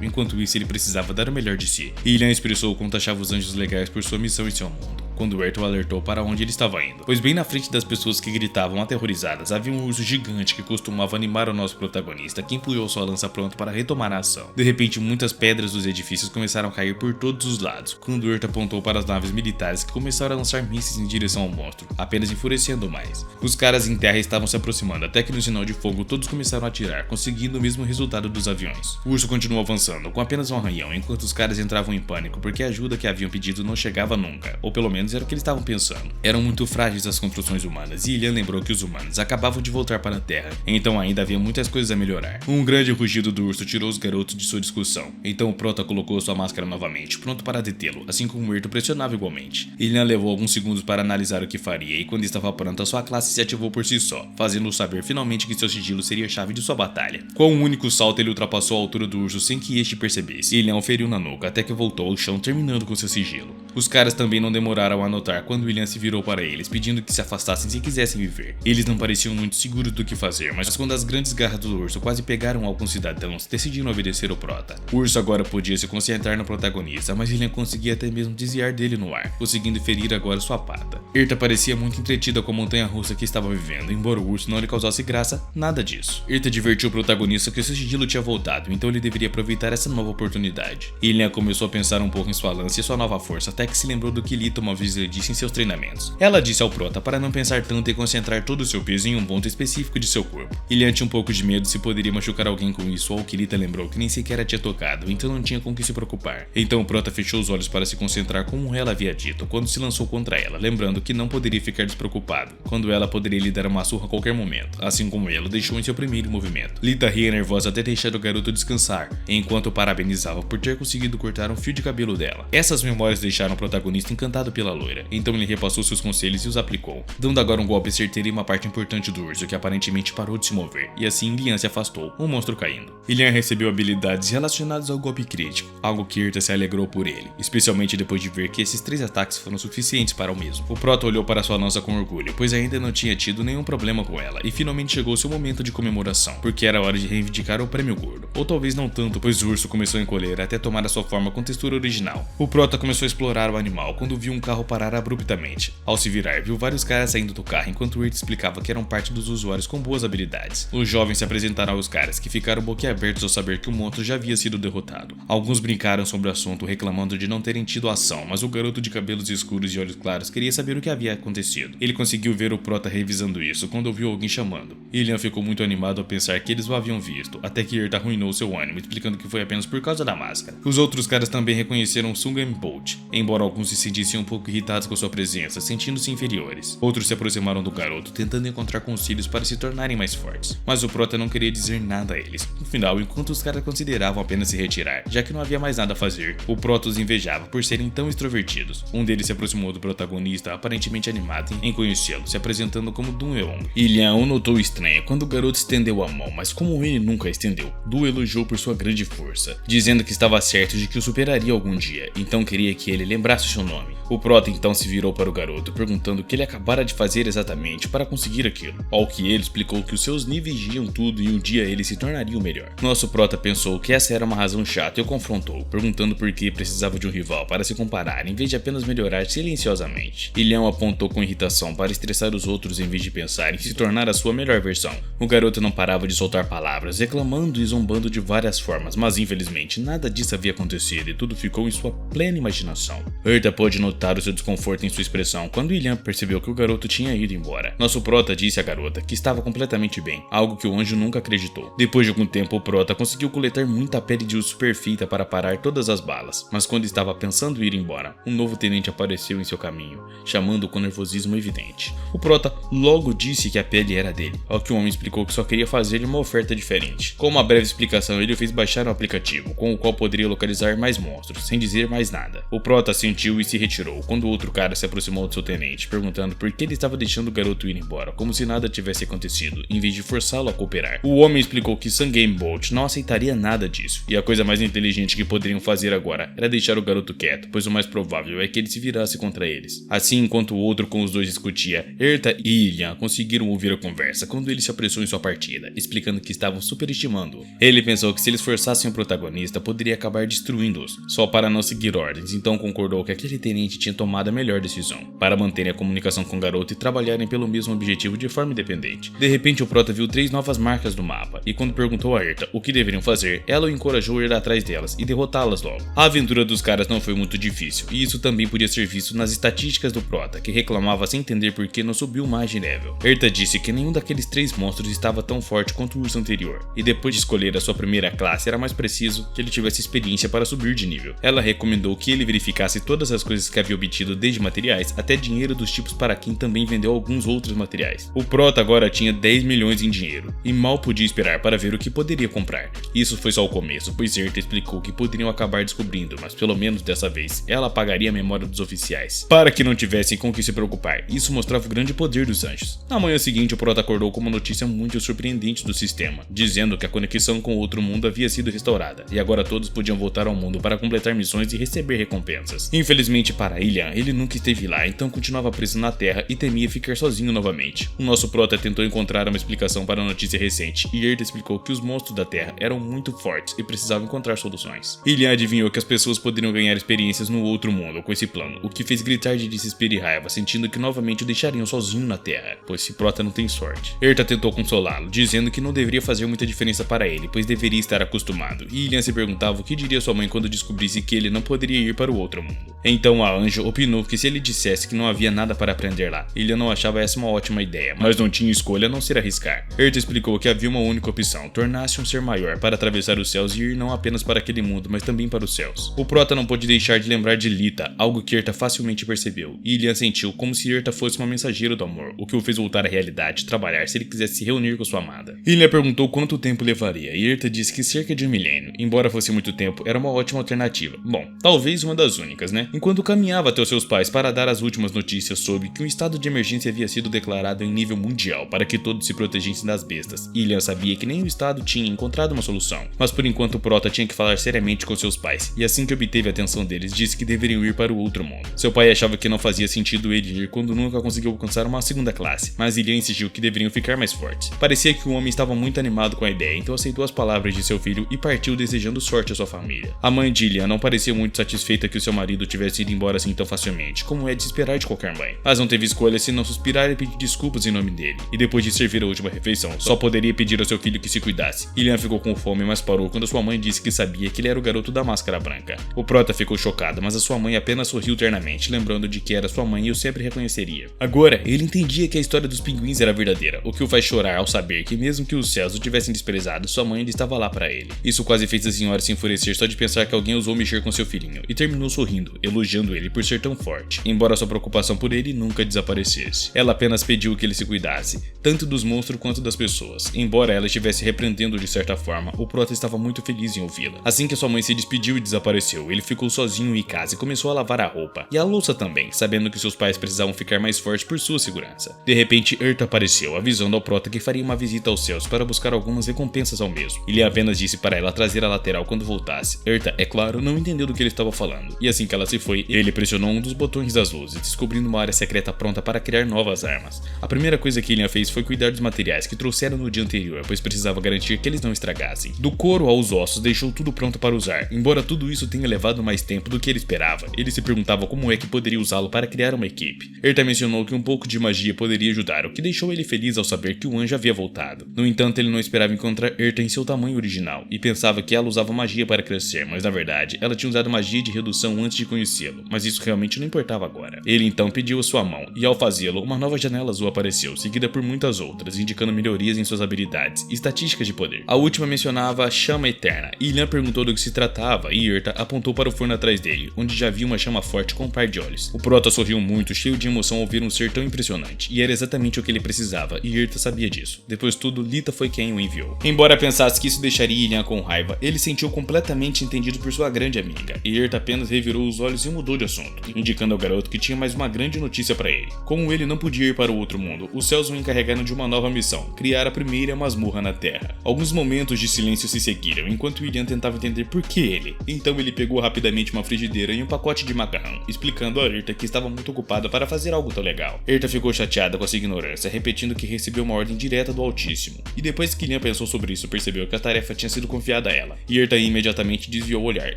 enquanto isso ele precisava dar o melhor de si. E Ilian expressou o quanto achava os anjos legais por sua missão em seu mundo, quando Erta o alertou para onde ele estava indo, pois bem na frente das pessoas que gritavam aterrorizadas havia um urso gigante que costumava animar o nosso protagonista, que empunhou sua lança pronto para retomar a ação. De repente, muitas pedras dos edifícios começaram a cair por todos os lados, quando Erta apontou para as naves militares que começaram a lançar mísseis em direção ao monstro, apenas enfurecendo mais. Os caras em terra estavam se aproximando, até que no sinal de fogo todos começaram a atirar, conseguindo o mesmo resultado dos aviões. O urso continuou avançando, com apenas um arranhão, enquanto os caras entravam em pânico porque a ajuda que haviam pedido não chegava nunca, ou pelo menos era o que eles estavam pensando. Eram muito frágeis as construções humanas, e Ilian lembrou que os humanos acabavam de voltar para a Terra, então ainda havia muitas coisas a melhorar. Um grande rugido do urso tirou os garotos de sua discussão, então o Prota colocou sua máscara novamente, pronto para detê-lo, assim como o Erto pressionava igualmente. Ilian levou alguns segundos para analisar o que faria, e quando estava pronta, sua classe se ativou por si só, fazendo-o saber finalmente que seu sigilo seria a chave de sua batalha. Com um único salto, ele ultrapassou a altura do urso sem que este percebesse, e Ilian o feriu na nuca até que voltou ao chão, terminando com seu sigilo. Os caras também não demoraram a notar quando Ilian se virou para eles, pedindo que se afastassem se quisessem viver. Eles não pareciam muito seguros do que fazer, mas quando as grandes garras do urso quase pegaram alguns cidadãos, decidiram obedecer o Prota. O urso agora podia se concentrar no protagonista, mas Ilian conseguia até mesmo desviar dele no ar, conseguindo ferir agora sua pata. Erta parecia muito entretida com a montanha-russa que estava vivendo, embora o urso não lhe causasse graça, nada disso. Erta divertiu o protagonista que seu sigilo tinha voltado, então ele deveria aproveitar essa nova oportunidade. Ilian começou a pensar um pouco em sua lança e sua nova força, até que se lembrou do que Lita uma vez vezes lhe disse em seus treinamentos. Ela disse ao prota para não pensar tanto e concentrar todo o seu peso em um ponto específico de seu corpo. Ilian tinha um pouco de medo se poderia machucar alguém com isso, ou o que Lita lembrou que nem sequer a tinha tocado, então não tinha com que se preocupar. Então o prota fechou os olhos para se concentrar como ela havia dito, quando se lançou contra ela, lembrando que não poderia ficar despreocupado, quando ela poderia lhe dar uma surra a qualquer momento, assim como ele o deixou em seu primeiro movimento. Lita ria nervosa até deixar o garoto descansar, enquanto o parabenizava por ter conseguido cortar um fio de cabelo dela. Essas memórias deixaram o protagonista encantado pela loira, então ele repassou seus conselhos e os aplicou, dando agora um golpe certeiro em uma parte importante do urso que aparentemente parou de se mover, e assim Ilian se afastou, o monstro caindo. Ilian recebeu habilidades relacionadas ao golpe crítico, algo que Erta se alegrou por ele, especialmente depois de ver que esses 3 ataques foram suficientes para o mesmo. O prota olhou para sua lança com orgulho, pois ainda não tinha tido nenhum problema com ela, e finalmente chegou seu momento de comemoração, porque era hora de reivindicar o prêmio gordo. Ou talvez não tanto, pois o urso começou a encolher até tomar a sua forma com textura original. O prota começou a explorar o animal quando viu um carro parar abruptamente. Ao se virar, viu vários caras saindo do carro enquanto Erta explicava que eram parte dos usuários com boas habilidades. Os jovens se apresentaram aos caras, que ficaram boquiabertos ao saber que o monstro já havia sido derrotado. Alguns brincaram sobre o assunto, reclamando de não terem tido ação, mas o garoto de cabelos escuros e olhos claros queria saber o que havia acontecido. Ele conseguiu ver o prota revisando isso quando ouviu alguém chamando. Ilian ficou muito animado ao pensar que eles o haviam visto, até que Erta arruinou seu ânimo, explicando que foi apenas por causa da máscara. Os outros caras também reconheceram Sungam Bolt, embora alguns se sentissem um pouco irritados com sua presença, sentindo-se inferiores. Outros se aproximaram do garoto, tentando encontrar conselhos para se tornarem mais fortes, mas o prota não queria dizer nada a eles. No final, enquanto os caras consideravam apenas se retirar, já que não havia mais nada a fazer, o prota os invejava por serem tão extrovertidos. Um deles se aproximou do protagonista, aparentemente animado em conhecê-lo, se apresentando como Dueong. Ilian o notou estranho quando o garoto estendeu a mão, mas como ele nunca a estendeu, Du elogiou por sua grande força, dizendo que estava certo de que o superaria algum dia, então queria que ele lembrasse seu nome. O prota então se virou para o garoto, perguntando o que ele acabara de fazer exatamente para conseguir aquilo, ao que ele explicou que os seus níveis iam tudo e um dia ele se tornaria o melhor. Nosso prota pensou que essa era uma razão chata e o confrontou, perguntando por que precisava de um rival para se comparar em vez de apenas melhorar silenciosamente. Ilian apontou com irritação para estressar os outros em vez de pensar em se tornar a sua melhor versão. O garoto não parava de soltar palavras, reclamando e zombando de várias formas, mas infelizmente nada disso havia acontecido e tudo ficou em sua plena imaginação. Erta pôde notar o seu desconforto em sua expressão quando Ilian percebeu que o garoto tinha ido embora. Nosso prota disse à garota que estava completamente bem, algo que o anjo nunca acreditou. Depois de algum tempo, o prota conseguiu coletar muita pele de urso perfeita para parar todas as balas, mas quando estava pensando em ir embora, um novo tenente apareceu em seu caminho, chamando-o com nervosismo evidente. O prota logo disse que a pele era dele, ao que o homem explicou que só queria fazer uma oferta diferente. Com uma breve explicação, ele o fez baixar um aplicativo, com o qual poderia localizar mais monstros, sem dizer mais nada. O prota assentiu e se retirou, quando o outro cara se aproximou do seu tenente, perguntando por que ele estava deixando o garoto ir embora, como se nada tivesse acontecido, em vez de forçá-lo a cooperar. O homem explicou que Sungam Bolt não aceitaria nada disso, e a coisa mais inteligente que poderiam fazer agora era deixar o garoto quieto, pois o mais provável é que ele se virasse contra eles. Assim, enquanto o outro com os dois discutia, Erta e Ilian conseguiram ouvir a conversa quando ele se apressou em sua partida, explicando que estavam superestimando-o. Ele pensou que se eles forçassem o protagonista, poderia acabar destruindo-os, só para não seguir ordens, então concordou que aquele tenente tinha tomado a melhor decisão, para manterem a comunicação com o garoto e trabalharem pelo mesmo objetivo de forma independente. De repente, o prota viu 3 novas marcas no mapa, e quando perguntou a Erta o que deveriam fazer, ela o encorajou a ir atrás delas e derrotá-las logo. A aventura dos caras não foi muito difícil, e isso também podia ser visto nas estatísticas do prota, que reclamava sem entender por que não subiu mais de level. Erta disse que nenhum daqueles 3 monstros estava tão forte quanto o urso anterior, e depois de escolher a sua primeira classe, era mais preciso que ele tivesse experiência para subir de nível. Ela recomendou que ele verificasse todas as coisas que havia obtido, desde materiais até dinheiro dos tipos para quem também vendeu alguns outros materiais. O prota agora tinha 10 milhões em dinheiro, e mal podia esperar para ver o que poderia comprar. Isso foi só o começo, pois Erta explicou que poderiam acabar descobrindo, mas pelo menos dessa vez, ela apagaria a memória dos oficiais, para que não tivessem com o que se preocupar. Isso mostrava o grande poder dos anjos. Na manhã seguinte, o prota acordou com uma notícia muito surpreendente do sistema, dizendo que a conexão com o outro mundo havia sido restaurada, e agora todos podiam voltar ao mundo para completar missões e receber recompensas. Infelizmente para Ilian, ele nunca esteve lá, então continuava preso na Terra e temia ficar sozinho novamente. O nosso prota tentou encontrar uma explicação para a notícia recente, e Erta explicou que os monstros da Terra eram muito fortes e precisavam encontrar soluções. Ilian adivinhou que as pessoas poderiam ganhar experiências no outro mundo com esse plano, o que fez gritar de desespero e raiva, sentindo que novamente o deixariam sozinho na Terra, pois esse prota não tem sorte. Erta tentou consolá-lo, dizendo que não deveria fazer muita diferença para ele, pois deveria estar acostumado, e Ilian se perguntava o que diria sua mãe quando descobrisse que ele não poderia ir para o outro mundo. Então a Anjo o opinou que se ele dissesse que não havia nada para aprender lá, ele não achava essa uma ótima ideia, mas não tinha escolha a não ser arriscar. Erta explicou que havia uma única opção, tornar-se um ser maior para atravessar os céus e ir não apenas para aquele mundo, mas também para os céus. O prota não pôde deixar de lembrar de Lita, algo que Erta facilmente percebeu, e Ilian sentiu como se Erta fosse uma mensageira do amor, o que o fez voltar à realidade e trabalhar se ele quisesse se reunir com sua amada. Ilian perguntou quanto tempo levaria, e Erta disse que cerca de 1 milênio, embora fosse muito tempo, era uma ótima alternativa. Bom, talvez uma das únicas, né? Enquanto caminhava até os seus pais para dar as últimas notícias sobre que um estado de emergência havia sido declarado em nível mundial para que todos se protegessem das bestas, Ilian sabia que nem o estado tinha encontrado uma solução, mas por enquanto o prota tinha que falar seriamente com seus pais, e assim que obteve a atenção deles, disse que deveriam ir para o outro mundo. Seu pai achava que não fazia sentido ele ir quando nunca conseguiu alcançar uma segunda classe, mas Ilian insistiu que deveriam ficar mais fortes. Parecia que o homem estava muito animado com a ideia, então aceitou as palavras de seu filho e partiu desejando sorte à sua família. A mãe de Ilian não parecia muito satisfeita que o seu marido tivesse ido embora assim tão facilmente, como é de esperar de qualquer mãe, mas não teve escolha senão suspirar e pedir desculpas em nome dele, e depois de servir a última refeição, só poderia pedir ao seu filho que se cuidasse. Ilian ficou com fome, mas parou quando sua mãe disse que sabia que ele era o garoto da máscara branca. O prota ficou chocado, mas a sua mãe apenas sorriu ternamente, lembrando de que era sua mãe e o sempre reconheceria. Agora, ele entendia que a história dos pinguins era verdadeira, o que o faz chorar ao saber que mesmo que os céus o tivessem desprezado, sua mãe ainda estava lá para ele. Isso quase fez a senhora se enfurecer só de pensar que alguém ousou mexer com seu filhinho, e terminou sorrindo, elogiando ele por ser tão forte, embora sua preocupação por ele nunca desaparecesse. Ela apenas pediu que ele se cuidasse, tanto dos monstros quanto das pessoas. Embora ela estivesse repreendendo de certa forma, o prota estava muito feliz em ouvi-la. Assim que sua mãe se despediu e desapareceu, ele ficou sozinho em casa e começou a lavar a roupa, e a louça também, sabendo que seus pais precisavam ficar mais fortes por sua segurança. De repente, Erta apareceu, avisando ao prota que faria uma visita aos céus para buscar algumas recompensas ao mesmo. Ele apenas disse para ela trazer a lateral quando voltasse. Erta, é claro, não entendeu do que ele estava falando, e assim que ela se foi, ele pressionou um dos botões das luzes, descobrindo uma área secreta pronta para criar novas armas. A primeira coisa que Ilian fez foi cuidar dos materiais que trouxeram no dia anterior, pois precisava garantir que eles não estragassem. Do couro aos ossos, deixou tudo pronto para usar, embora tudo isso tenha levado mais tempo do que ele esperava. Ele se perguntava como é que poderia usá-lo para criar uma equipe. Erta mencionou que um pouco de magia poderia ajudar, o que deixou ele feliz ao saber que o anjo havia voltado. No entanto, ele não esperava encontrar Erta em seu tamanho original, e pensava que ela usava magia para crescer, mas na verdade, ela tinha usado magia de redução antes de conhecê-lo, mas isso realmente não importava agora. Ele então pediu a sua mão, e ao fazê-lo, uma nova janela azul apareceu, seguida por muitas outras, indicando melhorias em suas habilidades e estatísticas de poder. A última mencionava a chama eterna, e Ilian perguntou do que se tratava, e Erta apontou para o forno atrás dele, onde já havia uma chama forte com um par de olhos. O prota sorriu muito, cheio de emoção ao ver um ser tão impressionante, e era exatamente o que ele precisava, e Erta sabia disso. Depois de tudo, Lita foi quem o enviou. Embora pensasse que isso deixaria Ilian com raiva, ele sentiu completamente entendido por sua grande amiga, e Erta apenas revirou os olhos e mudou de assunto, indicando ao garoto que tinha mais uma grande notícia para ele. Como ele não podia ir para o outro mundo, os céus o encarregaram de uma nova missão, criar a primeira masmorra na Terra. Alguns momentos de silêncio se seguiram, enquanto Ilian tentava entender por que ele. Então ele pegou rapidamente uma frigideira e um pacote de macarrão, explicando a Erta que estava muito ocupada para fazer algo tão legal. Erta ficou chateada com essa ignorância, repetindo que recebeu uma ordem direta do Altíssimo. E depois que Ilian pensou sobre isso, percebeu que a tarefa tinha sido confiada a ela. E Erta imediatamente desviou o olhar,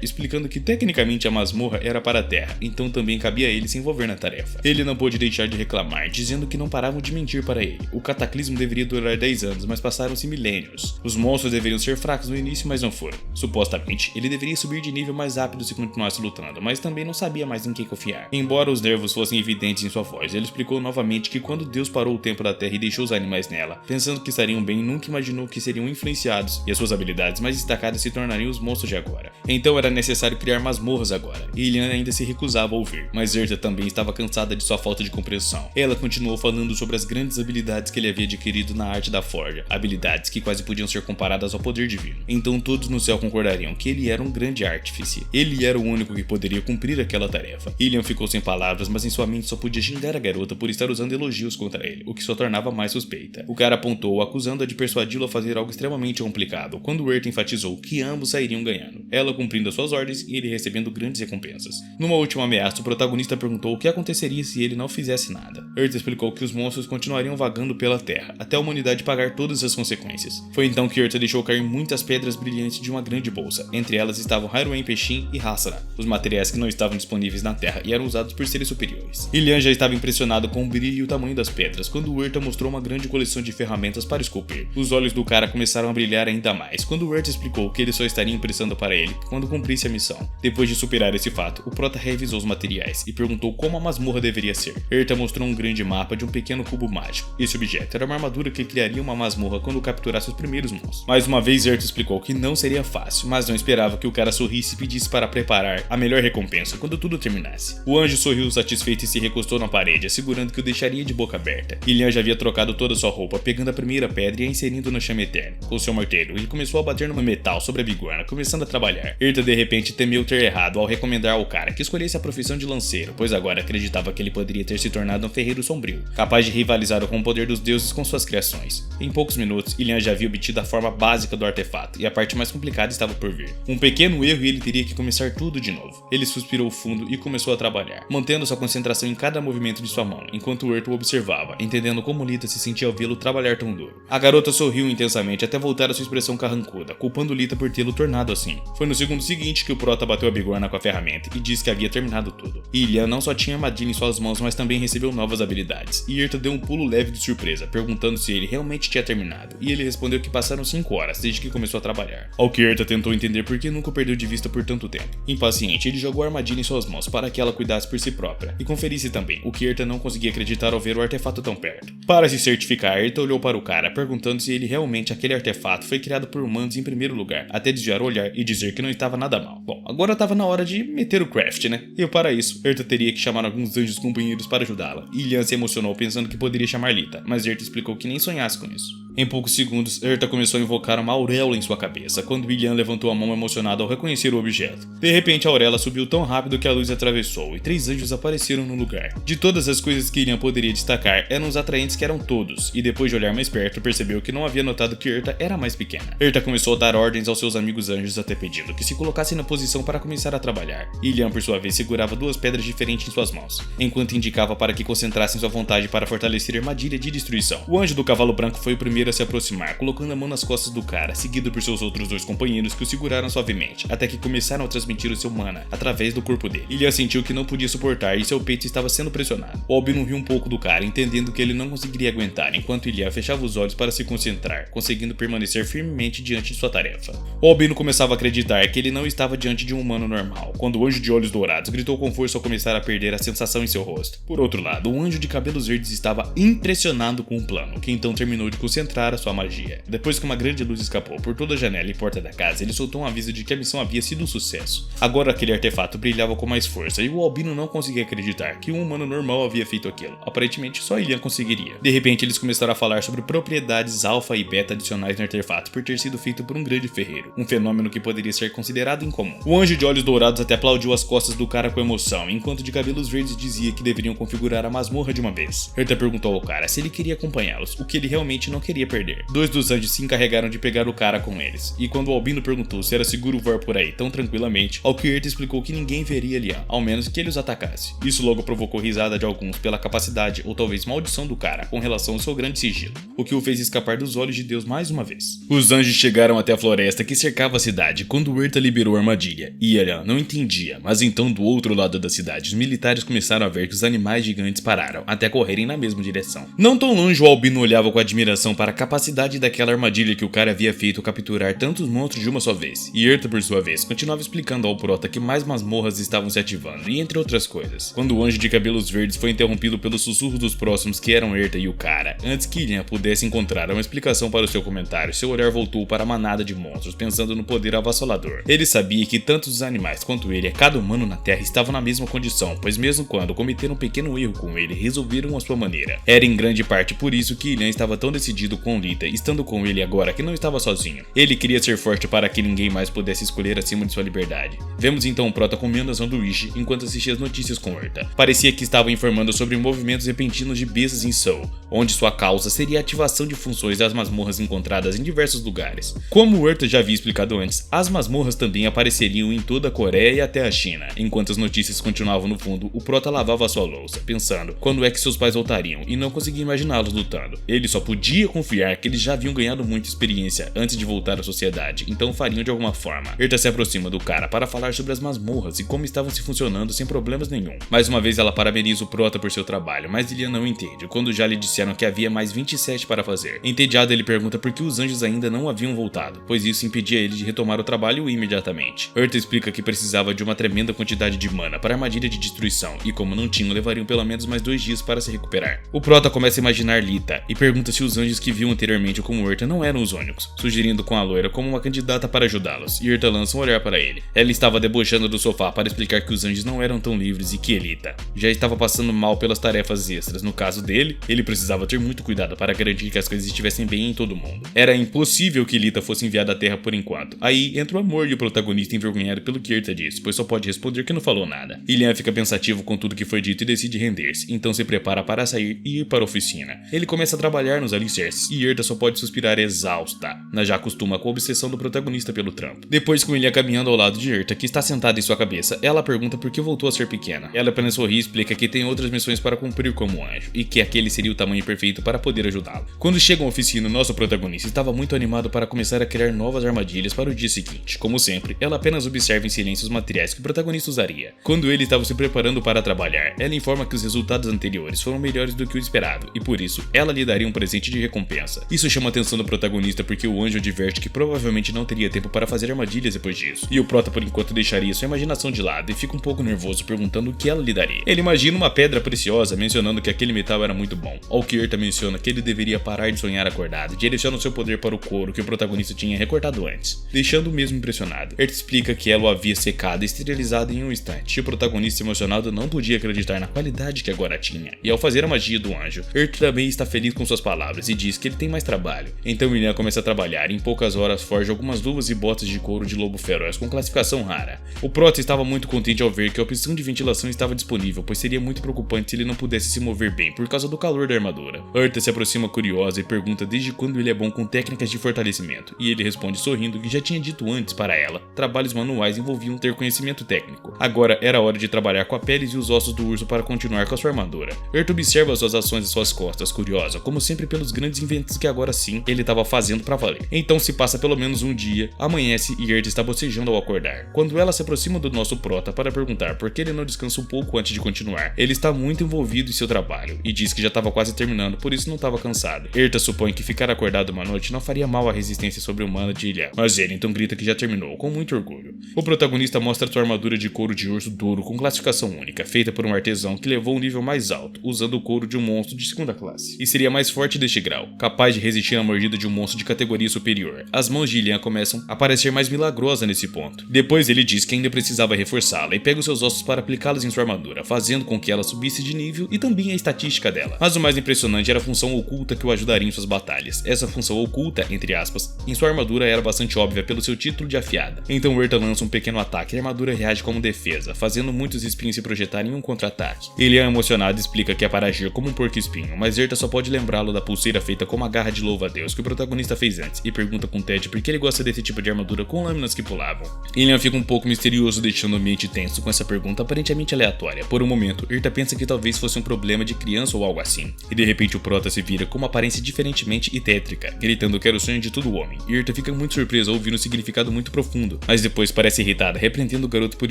explicando que tecnicamente a masmorra era para a Terra, então também cabia a ele se envolver na tarefa. Ele não pôde deixar de reclamar, dizendo que não paravam de mentir para ele. O cataclismo deveria durar 10 anos, mas passaram-se milênios. Os monstros deveriam ser fracos no início, mas não foram. Supostamente, ele deveria subir de nível mais rápido se continuasse lutando, mas também não sabia mais em quem confiar. Embora os nervos fossem evidentes em sua voz, ele explicou novamente que quando Deus parou o tempo da Terra e deixou os animais nela, pensando que estariam bem, nunca imaginou que seriam influenciados e as suas habilidades mais destacadas se tornariam os monstros de agora. Então era necessário criar masmorras agora, e Ilian ainda se recusava a ouvir, mas Erta também estava cansada de sua falta de compreensão. Ela continuou falando sobre as grandes habilidades que ele havia adquirido na arte da forja, habilidades que quase podiam ser comparadas ao poder divino. Então todos no céu concordariam que ele era um grande artífice. Ele era o único que poderia cumprir aquela tarefa. Ilian ficou sem palavras, mas em sua mente só podia xingar a garota por estar usando elogios contra ele, o que só tornava mais suspeita. O cara apontou, acusando-a de persuadi-lo a fazer algo extremamente complicado, quando Erta enfatizou que ambos sairiam ganhando, ela cumprindo as suas ordens e ele recebendo grandes recompensas. Numa última ameaça, o protagonista perguntou o que aconteceria se ele não fizesse nada. Erta explicou que os monstros continuariam vagando pela Terra, até a humanidade pagar todas as consequências. Foi então que Erta deixou cair muitas pedras brilhantes de uma grande bolsa. Entre elas estavam Haruen Pechin e Hasara, os materiais que não estavam disponíveis na Terra e eram usados por seres superiores. Ilian já estava impressionado com o brilho e o tamanho das pedras, quando Erta mostrou uma grande coleção de ferramentas para esculpir. Os olhos do cara começaram a brilhar ainda mais, quando Erta explicou que ele só estaria emprestando para ele quando cumprisse a missão. Depois de superar esse fato, o prota revisou os materiais materiais e perguntou como a masmorra deveria ser. Erta mostrou um grande mapa de um pequeno cubo mágico. Esse objeto era uma armadura que criaria uma masmorra quando capturasse os primeiros monstros. Mais uma vez, Erta explicou que não seria fácil, mas não esperava que o cara sorrisse e pedisse para preparar a melhor recompensa quando tudo terminasse. O anjo sorriu satisfeito e se recostou na parede, assegurando que o deixaria de boca aberta. Ilian já havia trocado toda sua roupa, pegando a primeira pedra e a inserindo na chama eterna. Com seu martelo, ele começou a bater no metal sobre a bigorna, começando a trabalhar. Erta de repente temeu ter errado ao recomendar ao cara que escolhesse a profissão de lanceiro, pois agora acreditava que ele poderia ter se tornado um ferreiro sombrio, capaz de rivalizar com o poder dos deuses com suas criações. Em poucos minutos, Ilian já havia obtido a forma básica do artefato, e a parte mais complicada estava por vir. Um pequeno erro e ele teria que começar tudo de novo. Ele suspirou fundo e começou a trabalhar, mantendo sua concentração em cada movimento de sua mão, enquanto Erta o observava, entendendo como Lita se sentia ao vê-lo trabalhar tão duro. A garota sorriu intensamente até voltar a sua expressão carrancuda, culpando Lita por tê-lo tornado assim. Foi no segundo seguinte que o prota bateu a bigorna com a ferramenta e disse que havia terminado tudo. Ilian não só tinha armadilha em suas mãos, mas também recebeu novas habilidades, e Erta deu um pulo leve de surpresa, perguntando se ele realmente tinha terminado, e ele respondeu que passaram 5 horas desde que começou a trabalhar. Ao que Erta tentou entender por que nunca o perdeu de vista por tanto tempo. Impaciente, ele jogou a armadilha em suas mãos para que ela cuidasse por si própria, e conferisse também, o que Erta não conseguia acreditar ao ver o artefato tão perto. Para se certificar, Erta olhou para o cara, perguntando se ele realmente aquele artefato foi criado por humanos em primeiro lugar, até desviar o olhar e dizer que não estava nada mal. Bom, agora estava na hora de meter o craft, né? E para isso, Erta teria que chamar alguns anjos companheiros para ajudá-la. Ilian se emocionou pensando que poderia chamar Lita, mas Erta explicou que nem sonhasse com isso. Em poucos segundos, Erta começou a invocar uma auréola em sua cabeça, quando Ilian levantou a mão emocionado ao reconhecer o objeto. De repente, a auréola subiu tão rápido que a luz atravessou e 3 anjos apareceram no lugar. De todas as coisas que Ilian poderia destacar, eram os atraentes que eram todos, e depois de olhar mais perto, percebeu que não havia notado que Erta era mais pequena. Erta começou a dar ordens aos seus amigos anjos, até pedindo que se colocassem na posição para começar a trabalhar. Ilian, por sua vez, segurava 2 pedras diferentes em suas mãos, enquanto indicava para que concentrassem sua vontade para fortalecer a armadilha de destruição. O anjo do cavalo branco foi o primeiro a se aproximar, colocando a mão nas costas do cara, seguido por seus outros 2 companheiros que o seguraram suavemente, até que começaram a transmitir o seu mana através do corpo dele. Ilian sentiu que não podia suportar e seu peito estava sendo pressionado. O Albino riu um pouco do cara, entendendo que ele não conseguiria aguentar, enquanto Ilian fechava os olhos para se concentrar, conseguindo permanecer firmemente diante de sua tarefa. O Albino começava a acreditar que ele não estava diante de um humano normal, quando o anjo de olhos dourados gritou com força ao começar a perder a sensação em seu rosto. Por outro lado, o anjo de cabelos verdes estava impressionado com o plano, que então terminou de concentrar a sua magia. Depois que uma grande luz escapou por toda a janela e porta da casa, ele soltou um aviso de que a missão havia sido um sucesso. Agora aquele artefato brilhava com mais força e o Albino não conseguia acreditar que um humano normal havia feito aquilo. Aparentemente só Ilian conseguiria. De repente eles começaram a falar sobre propriedades alfa e beta adicionais no artefato por ter sido feito por um grande ferreiro, um fenômeno que poderia ser considerado incomum. O anjo de olhos dourados até aplaudiu as costas do cara com emoção, enquanto de cabelos verdes dizia que deveriam configurar a masmorra de uma vez. Erta perguntou ao cara se ele queria acompanhá-los, o que ele realmente não queria perder. 2 dos anjos se encarregaram de pegar o cara com eles, e quando o Albino perguntou se era seguro voar por aí tão tranquilamente, ao que Erta explicou que ninguém veria Ilian, ao menos que ele os atacasse. Isso logo provocou risada de alguns pela capacidade ou talvez maldição do cara com relação ao seu grande sigilo, o que o fez escapar dos olhos de Deus mais uma vez. Os anjos chegaram até a floresta que cercava a cidade quando Erta liberou a armadilha, e Ilian não entendia, mas então do outro lado da cidade os militares começaram a ver que os animais gigantes pararam, até correrem na mesma direção. Não tão longe, o Albino olhava com admiração para a capacidade daquela armadilha que o cara havia feito capturar tantos monstros de uma só vez, e Erta por sua vez continuava explicando ao prota que mais masmorras estavam se ativando, e entre outras coisas. Quando o anjo de cabelos verdes foi interrompido pelos sussurros dos próximos que eram Erta e o cara, antes que Ilian pudesse encontrar uma explicação para o seu comentário, seu olhar voltou para a manada de monstros, pensando no poder avassalador. Ele sabia que tanto os animais quanto ele, cada humano na Terra, estavam na mesma condição, pois mesmo quando cometeram um pequeno erro com ele, resolveram a sua maneira. Era em grande parte por isso que Ilian estava tão decidido com Lita, estando com ele agora que não estava sozinho. Ele queria ser forte para que ninguém mais pudesse escolher acima de sua liberdade. Vemos então o prota comendo a sanduíche enquanto assistia as notícias com Erta. Parecia que estava informando sobre movimentos repentinos de bestas em Seoul, onde sua causa seria a ativação de funções das masmorras encontradas em diversos lugares. Como Erta já havia explicado antes, as masmorras também apareceriam em toda a Coreia e até a China. Enquanto as notícias continuavam no fundo, o prota lavava sua louça, pensando quando é que seus pais voltariam, e não conseguia imaginá-los lutando. Ele só podia confiar confiar que eles já haviam ganhado muita experiência antes de voltar à sociedade, então fariam de alguma forma. Erta se aproxima do cara para falar sobre as masmorras e como estavam se funcionando sem problemas nenhum. Mais uma vez ela parabeniza o Prota por seu trabalho, mas Lilian não entende, quando já lhe disseram que havia mais 27 para fazer. Entediado, ele pergunta por que os anjos ainda não haviam voltado, pois isso impedia ele de retomar o trabalho imediatamente. Erta explica que precisava de uma tremenda quantidade de mana para a armadilha de destruição, e como não tinham, levariam pelo menos mais 2 dias para se recuperar. O Prota começa a imaginar Lita, e pergunta se os anjos que viu anteriormente como Erta não eram os únicos, sugerindo com a loira como uma candidata para ajudá-los, e Erta lança um olhar para ele. Ela estava debochando do sofá para explicar que os anjos não eram tão livres e que Elita já estava passando mal pelas tarefas extras. No caso dele, ele precisava ter muito cuidado para garantir que as coisas estivessem bem em todo mundo. Era impossível que Elita fosse enviada à Terra por enquanto. Aí entra o amor e o protagonista envergonhado pelo que Erta disse, pois só pode responder que não falou nada. Ilian fica pensativo com tudo que foi dito e decide render-se, então se prepara para sair e ir para a oficina. Ele começa a trabalhar nos alicerces e Erta só pode suspirar exausta, já acostuma com a obsessão do protagonista pelo trampo. Depois, com Ilian caminhando ao lado de Erta, que está sentada em sua cabeça, ela pergunta por que voltou a ser pequena. Ela apenas sorri e explica que tem outras missões para cumprir como anjo, e que aquele seria o tamanho perfeito para poder ajudá-lo. Quando chegam à oficina, nosso protagonista estava muito animado para começar a criar novas armadilhas para o dia seguinte. Como sempre, ela apenas observa em silêncio os materiais que o protagonista usaria. Quando ele estava se preparando para trabalhar, ela informa que os resultados anteriores foram melhores do que o esperado, e por isso, ela lhe daria um presente de recompensa. Isso chama a atenção do protagonista porque o anjo adverte que provavelmente não teria tempo para fazer armadilhas depois disso, e o Prota por enquanto deixaria sua imaginação de lado e fica um pouco nervoso perguntando o que ela lhe daria. Ele imagina uma pedra preciosa, mencionando que aquele metal era muito bom, ao que Erta menciona que ele deveria parar de sonhar acordado e direciona seu poder para o couro que o protagonista tinha recortado antes, deixando o mesmo impressionado. Erta explica que ela o havia secado e esterilizado em um instante, e o protagonista emocionado não podia acreditar na qualidade que agora tinha, e ao fazer a magia do anjo, Erta também está feliz com suas palavras e diz que ele tem mais trabalho. Então Ilian começa a trabalhar e em poucas horas forja algumas luvas e botas de couro de lobo feroz com classificação rara. O Prota estava muito contente ao ver que a opção de ventilação estava disponível, pois seria muito preocupante se ele não pudesse se mover bem por causa do calor da armadura. Erta se aproxima curiosa e pergunta desde quando ele é bom com técnicas de fortalecimento, e ele responde sorrindo que já tinha dito antes para ela, trabalhos manuais envolviam ter conhecimento técnico. Agora era hora de trabalhar com a pele e os ossos do urso para continuar com a sua armadura. Erta observa suas ações e suas costas, curiosa, como sempre pelos grandes inventos que agora sim ele estava fazendo para valer. Então se passa pelo menos um dia, amanhece e Erta está bocejando ao acordar. Quando ela se aproxima do nosso Prota para perguntar por que ele não descansa um pouco antes de continuar, ele está muito envolvido em seu trabalho e diz que já estava quase terminando, por isso não estava cansado. Erta supõe que ficar acordado uma noite não faria mal à resistência sobre-humana de Ilian, mas ele então grita que já terminou, com muito orgulho. O protagonista mostra sua armadura de couro de urso duro com classificação única, feita por um artesão que levou um nível mais alto, usando o couro de um monstro de segunda classe, e seria mais forte deste grau, capaz de resistir à mordida de um monstro de categoria superior. As mãos de Ilian começam a parecer mais milagrosas nesse ponto. Depois ele diz que ainda precisava reforçá-la e pega os seus ossos para aplicá-los em sua armadura, fazendo com que ela subisse de nível e também a estatística dela. Mas o mais impressionante era a função oculta que o ajudaria em suas batalhas. Essa função oculta, entre aspas, em sua armadura era bastante óbvia pelo seu título de afiada. Então Erta lança um pequeno ataque e a armadura reage como defesa, fazendo muitos espinhos se projetarem em um contra-ataque. Ele é emocionado e explica que é para agir como um porco-espinho, mas Erta só pode lembrá-lo da pulseira feita com uma garra de louva-a-Deus que o protagonista fez antes, e pergunta com Ted por que ele gosta desse tipo de armadura com lâminas que pulavam. Ilian fica um pouco misterioso, deixando o ambiente tenso com essa pergunta aparentemente aleatória. Por um momento, Erta pensa que talvez fosse um problema de criança ou algo assim, e de repente o Prota se vira com uma aparência diferentemente e tétrica, gritando que era o sonho de todo homem. E Erta fica muito surpresa ao ouvir um significado muito profundo, mas depois parece irritada, repreendendo o garoto por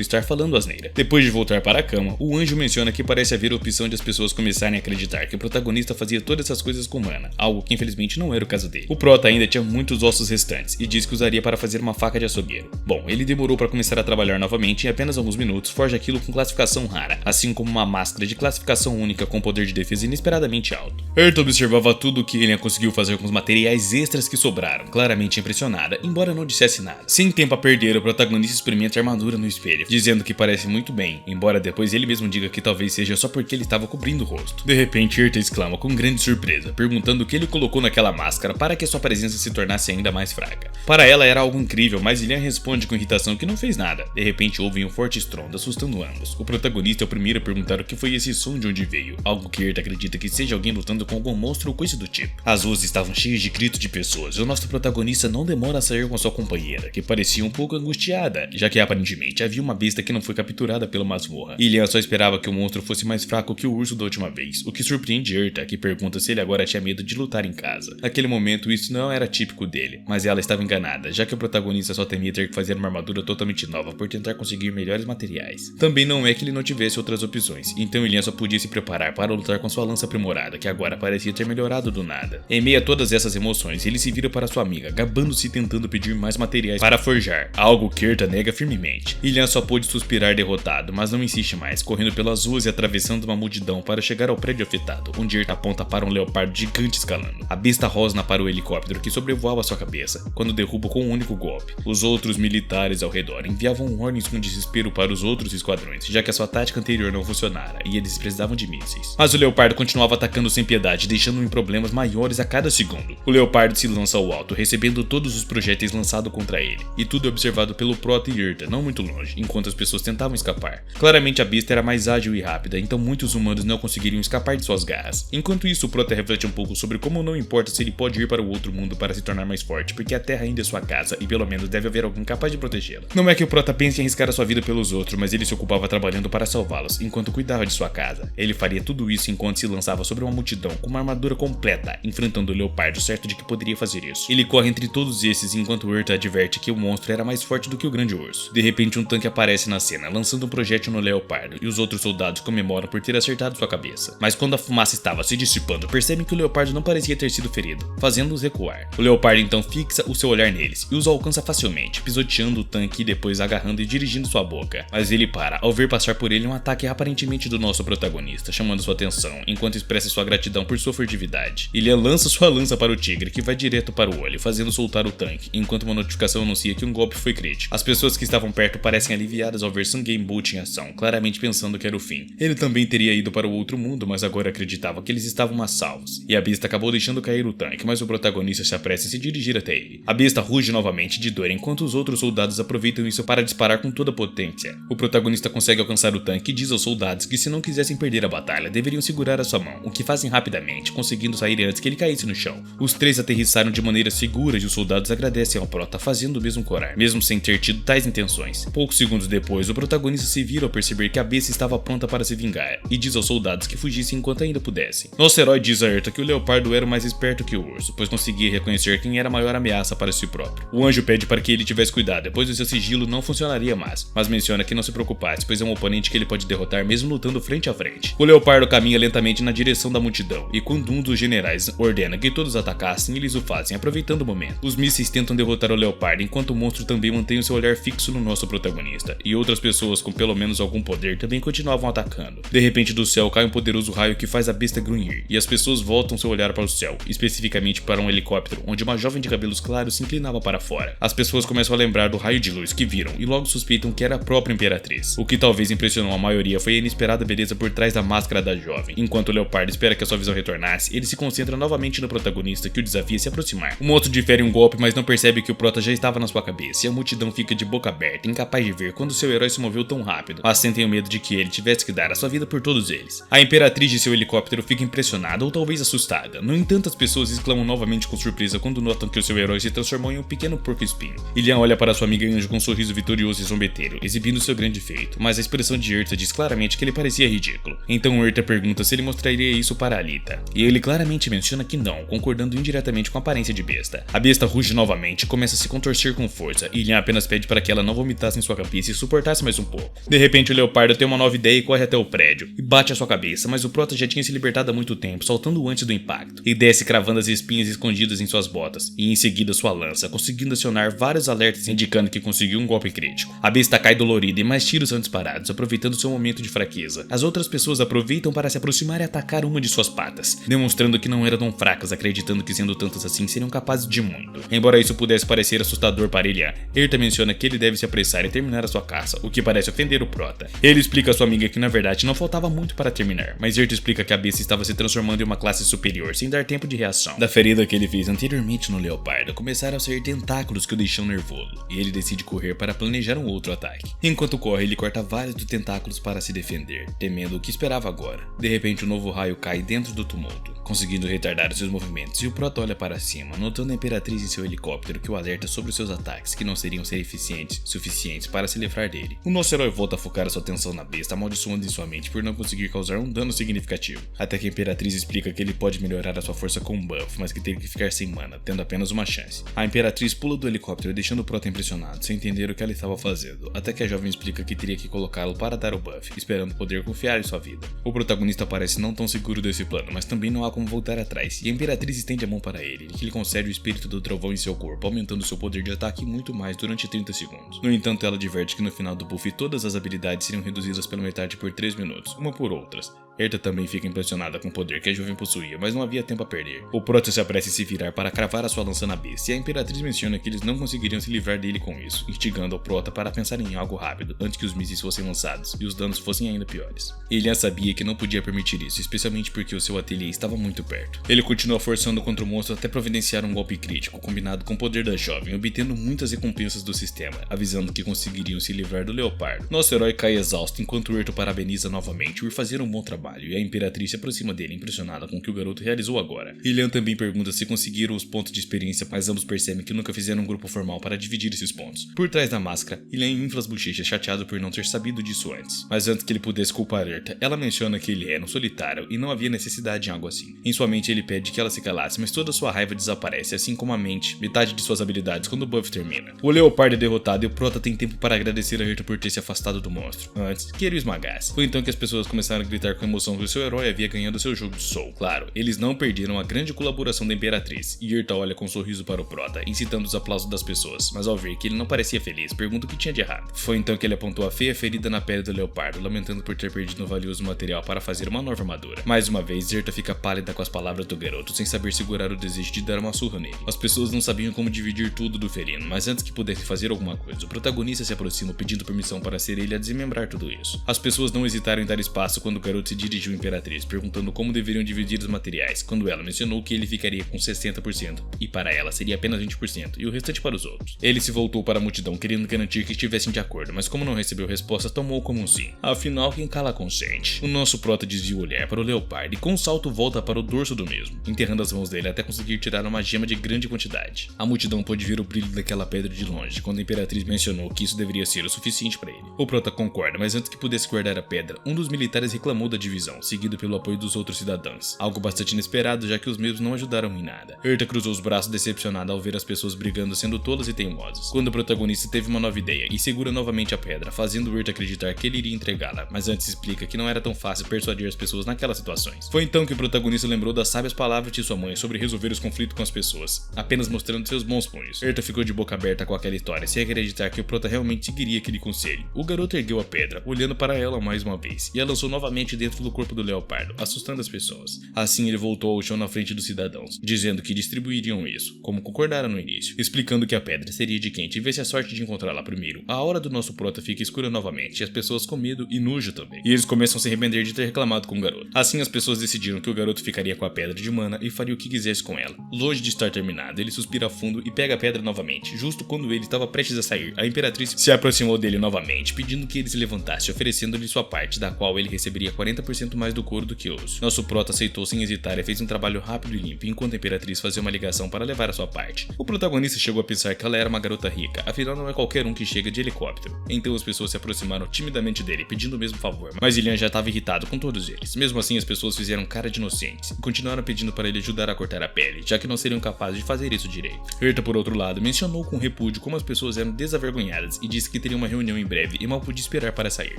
estar falando asneira. Depois de voltar para a cama, o anjo menciona que parece haver a opção de as pessoas começarem a acreditar que o protagonista fazia todas essas coisas com mana, algo que infelizmente não era o caso dele. O Prota ainda tinha muitos ossos restantes e diz que usaria para fazer uma faca de açougueiro. Bom, ele demorou para começar a trabalhar novamente e em apenas alguns minutos forja aquilo com classificação rara, assim como uma máscara de classificação única com poder de defesa inesperadamente alto. Erta observava tudo o que ele conseguiu fazer com os materiais extras que sobraram, claramente impressionada, embora não dissesse nada. Sem tempo a perder, o protagonista experimenta a armadura no espelho, dizendo que parece muito bem, embora depois ele mesmo diga que talvez seja só porque ele estava cobrindo o rosto. De repente, Erta exclama com grande surpresa, perguntando o que ele colocou naquela máscara para que sua presença se tornasse ainda mais fraca. Para ela era algo incrível, mas Ilian responde com irritação que não fez nada. De repente ouvem um forte estrondo, assustando ambos. O protagonista é o primeiro a perguntar o que foi esse som de onde veio, algo que Erta acredita que seja alguém lutando com algum monstro ou coisa do tipo. As ruas estavam cheias de gritos de pessoas, e o nosso protagonista não demora a sair com sua companheira, que parecia um pouco angustiada, já que aparentemente havia uma besta que não foi capturada pela masmorra. Ilian só esperava que o monstro fosse mais fraco que o urso da última vez, o que surpreende Erta, que pergunta se ele agora tinha medo de lutar em casa. Naquele momento isso não era típico dele, mas ela estava enganada, já que o protagonista só temia ter que fazer uma armadura totalmente nova por tentar conseguir melhores materiais. Também não é que ele não tivesse outras opções, então Ilian só podia se preparar para lutar com sua lança aprimorada, que agora parecia ter melhorado do nada. Em meio a todas essas emoções, ele se vira para sua amiga, gabando-se e tentando pedir mais materiais para forjar, algo que Erta nega firmemente. Ilian só pôde suspirar derrotado, mas não insiste mais, correndo pelas ruas e atravessando uma multidão para chegar ao prédio afetado, onde Erta aponta para um leopardo gigante escalando. A besta rosna para o helicóptero que sobrevoava sua cabeça, quando derruba com um único golpe. Os outros militares ao redor enviavam ordens com desespero para os outros esquadrões, já que a sua tática anterior não funcionara e eles precisavam de mísseis. Mas o leopardo continuava atacando sem piedade, deixando-o em problemas maiores a cada segundo. O leopardo se lança ao alto, recebendo todos os projéteis lançados contra ele, e tudo é observado pelo Prota e Erta, não muito longe, enquanto as pessoas tentavam escapar. Claramente a besta era mais ágil e rápida, então muitos humanos não conseguiriam escapar de suas garras. Enquanto isso, o Prota reflete um pouco sobre como não importa se ele pode ir para o outro mundo para se tornar mais forte, porque a Terra ainda é sua casa e pelo menos deve haver alguém capaz de protegê-la. Não é que o Prota pense em arriscar a sua vida pelos outros, mas ele se ocupava trabalhando para salvá-los, enquanto cuidava de sua casa. Ele faria tudo isso enquanto se lançava sobre uma multidão com uma armadura completa, enfrentando o leopardo, certo de que poderia fazer isso. Ele corre entre todos esses enquanto Erta adverte que o monstro era mais forte do que o grande urso. De repente um tanque aparece na cena, lançando um projétil no leopardo, e os outros soldados comemoram por ter acertado sua cabeça. Mas quando a fumaça estava se dissipando, percebem que o leopardo não parecia ter sido ferido, fazendo-os recuar. O leopardo então fixa o seu olhar neles, e os alcança facilmente, pisoteando o tanque e depois agarrando e dirigindo sua boca. Mas ele para, ao ver passar por ele um ataque aparentemente do nosso protagonista, chamando sua atenção, enquanto expressa sua gratidão por sua furtividade. Ele lança sua lança para o tigre, que vai direto para o olho, fazendo soltar o tanque, enquanto uma notificação anuncia que um golpe foi crítico. As pessoas que estavam perto parecem aliviadas ao ver Sungame Bolt em ação, claramente pensando que era o fim. Ele também teria ido para o outro mundo, mas agora acreditava que eles estavam a salvos. E a besta acabou deixando cair o tanque, mas o protagonista se apressa em se dirigir até ele. A besta ruge novamente de dor, enquanto os outros soldados aproveitam isso para disparar com toda a potência. O protagonista consegue alcançar o tanque e diz aos soldados que se não quisessem perder a batalha, deveriam segurar a sua mão, o que fazem rapidamente, conseguindo sair antes que ele caísse no chão. Os três aterrissaram de maneira segura e os soldados agradecem ao Prota, fazendo o mesmo corar, mesmo sem ter tido tais intenções. Poucos segundos depois, o protagonista se vira ao perceber que a besta estava pronta para se vingar, e diz aos soldados que fugissem enquanto ainda pudessem. Nosso herói diz a Erta que o leopardo era mais esperto que o urso, pois conseguia reconhecer quem era a maior ameaça para si próprio. O anjo pede para que ele tivesse cuidado, pois o seu sigilo não funcionaria mais, mas menciona que não se preocupasse, pois é um oponente que ele pode derrotar mesmo lutando frente a frente. O leopardo caminha lentamente na direção da multidão, e quando um dos generais ordena que todos atacassem, eles o fazem, aproveitando o momento. Os mísseis tentam derrotar o leopardo, enquanto o monstro também mantém o seu olhar fixo no nosso protagonista, e outras pessoas com pelo menos algum poder também continuavam atacando. De repente do céu cai um poderoso raio que faz a besta grunhir, e as pessoas voltam seu olhar para o céu, especificamente para um helicóptero, onde uma jovem de cabelos claros se inclinava para fora. As pessoas começam a lembrar do raio de luz que viram, e logo suspeitam que era a própria Imperatriz. O que talvez impressionou a maioria foi a inesperada beleza por trás da máscara da jovem. Enquanto o leopardo espera que a sua visão retornasse, ele se concentra novamente no protagonista, que o desafia a se aproximar. O monstro difere um golpe, mas não percebe que o Prota já estava na sua cabeça, e a multidão fica de boca aberta, incapaz de ver quando seu herói se moveu tão rápido, mas sentem o medo de que ele tivesse que dar a sua vida por todos eles. A Imperatriz de seu helicóptero fica impressionada ou talvez assustada. No entanto, as pessoas exclamam novamente com surpresa quando notam que o seu herói se transformou em um pequeno porco-espinho. Ilian olha para sua amiga anjo com um sorriso vitorioso e zombeteiro, exibindo seu grande feito, mas a expressão de Erta diz claramente que ele parecia ridículo. Então Erta pergunta se ele mostraria isso para Alita, e ele claramente menciona que não, concordando indiretamente com a aparência de besta. A besta ruge novamente e começa a se contorcer com força, e Ilian apenas pede para que ela não vomitasse em sua cabeça e suportasse mais um pouco. De repente o leopardo tem uma nova ideia e corre até o prédio, e bate a sua cabeça, mas o Prota já tinha se libertado há muito tempo, saltando antes do impacto, e desce cravando as espinhas escondidas em suas botas, e em seguida sua lança, conseguindo acionar vários alertas indicando que conseguiu um golpe crítico. A besta cai dolorida e mais tiros são disparados, aproveitando seu momento de fraqueza. As outras pessoas aproveitam para se aproximar e atacar uma de suas patas, demonstrando que não eram tão fracas, acreditando que sendo tantas assim seriam capazes de muito. Embora isso pudesse parecer assustador para Ilian, Erta menciona que ele deve se apressar e terminar a sua caça, o que parece ofender o Prota. Ele explica a sua amiga que na verdade não faltava muito para terminar, mas Erta explica que a besta estava se transformando em uma classe superior, sem dar tempo de reação. Da ferida que ele fez anteriormente no leopardo, começaram a sair tentáculos que o deixam nervoso, e ele decide correr para planejar um outro ataque. Enquanto corre, ele corta vários dos tentáculos para se defender, temendo o que esperava agora. De repente, um novo raio cai dentro do tumulto, conseguindo retardar seus movimentos, e o Prota olha para cima, notando a Imperatriz em seu helicóptero que o alerta sobre os seus ataques, que não seriam ser eficientes suficientes para se livrar dele. O nosso herói volta a focar a sua atenção na besta, amaldiçoando em sua mente por não conseguir causar um dano significativo, até que a Imperatriz explica que ele pode melhorar a sua força com um buff, mas que teria que ficar sem mana, tendo apenas uma chance. A Imperatriz pula do helicóptero deixando o Prota impressionado, sem entender o que ela estava fazendo, até que a jovem explica que teria que colocá-lo para dar o buff, esperando poder confiar em sua vida. O protagonista parece não tão seguro desse plano, mas também não há como voltar atrás, e a Imperatriz estende a mão para ele, que lhe concede o espírito do trovão em seu corpo, aumentando seu poder de ataque muito mais durante 30 segundos. No entanto, ela adverte que no final do buff todas as habilidades seriam reduzidas pela metade por 3 minutos, uma por outras. Erta também fica impressionada com o poder que a jovem possuía, mas não havia tempo a perder. O Prota se apressa em se virar para cravar a sua lança na besta, e a Imperatriz menciona que eles não conseguiriam se livrar dele com isso, instigando o Prota para pensar em algo rápido, antes que os mísseis fossem lançados, e os danos fossem ainda piores. Ele sabia que não podia permitir isso, especialmente porque o seu ateliê estava muito perto. Ele continua forçando contra o monstro até providenciar um golpe crítico, combinado com o poder da jovem, obtendo muitas recompensas do sistema, avisando que conseguiriam se livrar do leopardo. Nosso herói cai exausto, enquanto o Erto parabeniza novamente por fazer um bom trabalho, e a Imperatriz se aproxima dele, impressionada com o que o garoto realizou agora. Ilian também pergunta se conseguiram os pontos de experiência, mas ambos percebem que nunca fizeram um grupo formal para dividir esses pontos. Por trás da máscara, Ilian infla as bochechas, chateado por não ter sabido disso antes. Mas antes que ele pudesse culpar Erta, ela menciona que ele era um solitário e não havia necessidade em algo assim. Em sua mente ele pede que ela se calasse, mas toda sua raiva desaparece, assim como a mente, metade de suas habilidades quando o buff termina. O leopardo é derrotado e o Prota tem tempo para agradecer a Erta por ter se afastado do monstro, antes que ele o esmagasse. Foi então que as pessoas começaram a gritar com emoção que o seu herói havia ganhado seu jogo de Soul. Claro, eles não perderam a grande colaboração da Imperatriz, e Erta olha com um sorriso para o Prota, incitando os aplausos das pessoas, mas ao ver que ele não parecia feliz, pergunta o que tinha de errado. Foi então que ele apontou a feia ferida na pele do leopardo, lamentando por ter perdido um valioso material para fazer uma nova armadura. Mais uma vez, Erta fica pálida com as palavras do garoto, sem saber segurar o desejo de dar uma surra nele. As pessoas não sabiam como dividir tudo do felino, mas antes que pudesse fazer alguma coisa, o protagonista se aproxima pedindo permissão para ser ele a desmembrar tudo isso. As pessoas não hesitaram em dar espaço quando o garoto se dirigiu à Imperatriz, perguntando como deveriam dividir os materiais, quando ela mencionou que ele ficaria com 60%, e para ela seria apenas 20%, e o restante para os outros. Ele se voltou para a multidão querendo garantir que estivessem de acordo, mas como não recebeu resposta, tomou como um sim. Afinal, quem cala consente. O nosso Prota desvia o olhar para o leopardo e com um salto volta para o dorso do mesmo, enterrando as mãos dele até conseguir tirar uma gema de grande quantidade. A multidão pôde ver o brilho daquela pedra de longe, quando a Imperatriz mencionou que isso deveria ser o suficiente para ele. O Prota concorda, mas antes que pudesse guardar a pedra, um dos militares reclamou da divisão, seguido pelo apoio dos outros cidadãos, algo bastante inesperado já que os mesmos não ajudaram em nada. Erta cruzou os braços decepcionada ao ver as pessoas brigando sendo tolas e teimosas, quando o protagonista teve uma nova ideia e segura novamente a pedra, fazendo Erta acreditar que ele iria entregá-la, mas antes explica que não era tão fácil persuadir as pessoas naquelas situações. Foi então que o protagonista lembrou das sábias palavras de sua mãe sobre resolver os conflitos com as pessoas, apenas mostrando seus bons punhos. Erta ficou de boca aberta com aquela história, sem acreditar que o Prota realmente seguiria aquele conselho. O garoto ergueu a pedra, olhando para ela mais uma vez, e a lançou novamente dentro do corpo do leopardo, assustando as pessoas. Assim ele voltou ao chão na frente dos cidadãos, dizendo que distribuiriam isso, como concordaram no início, explicando que a pedra seria de quem tivesse a sorte de encontrá-la primeiro. A hora do nosso Prota fica escura novamente, e as pessoas com medo e nojo também, e eles começam a se arrepender de ter reclamado com o garoto. Assim as pessoas decidiram que o garoto ficaria com a pedra de mana e faria o que quisesse com ela. Longe de estar terminado, ele suspira fundo e pega a pedra novamente, justo quando ele estava prestes a sair. A Imperatriz se aproximou dele novamente, pedindo que ele se levantasse, oferecendo-lhe sua parte, da qual ele receberia 40% mais do couro do que osso. Nosso Prota aceitou sem hesitar e fez um trabalho rápido e limpo, enquanto a Imperatriz fazia uma ligação para levar a sua parte. O protagonista chegou a pensar que ela era uma garota rica, afinal não é qualquer um que chega de helicóptero. Então as pessoas se aproximaram timidamente dele, pedindo o mesmo favor, mas Ilian já estava irritado com todos eles. Mesmo assim, as pessoas fizeram cara de inocentes e continuaram pedindo para ele ajudar a cortar a pele, já que não seriam capazes de fazer isso direito. Erta, por outro lado, mencionou com repúdio como as pessoas eram desavergonhadas e disse que teria uma reunião em breve e mal podia esperar para sair.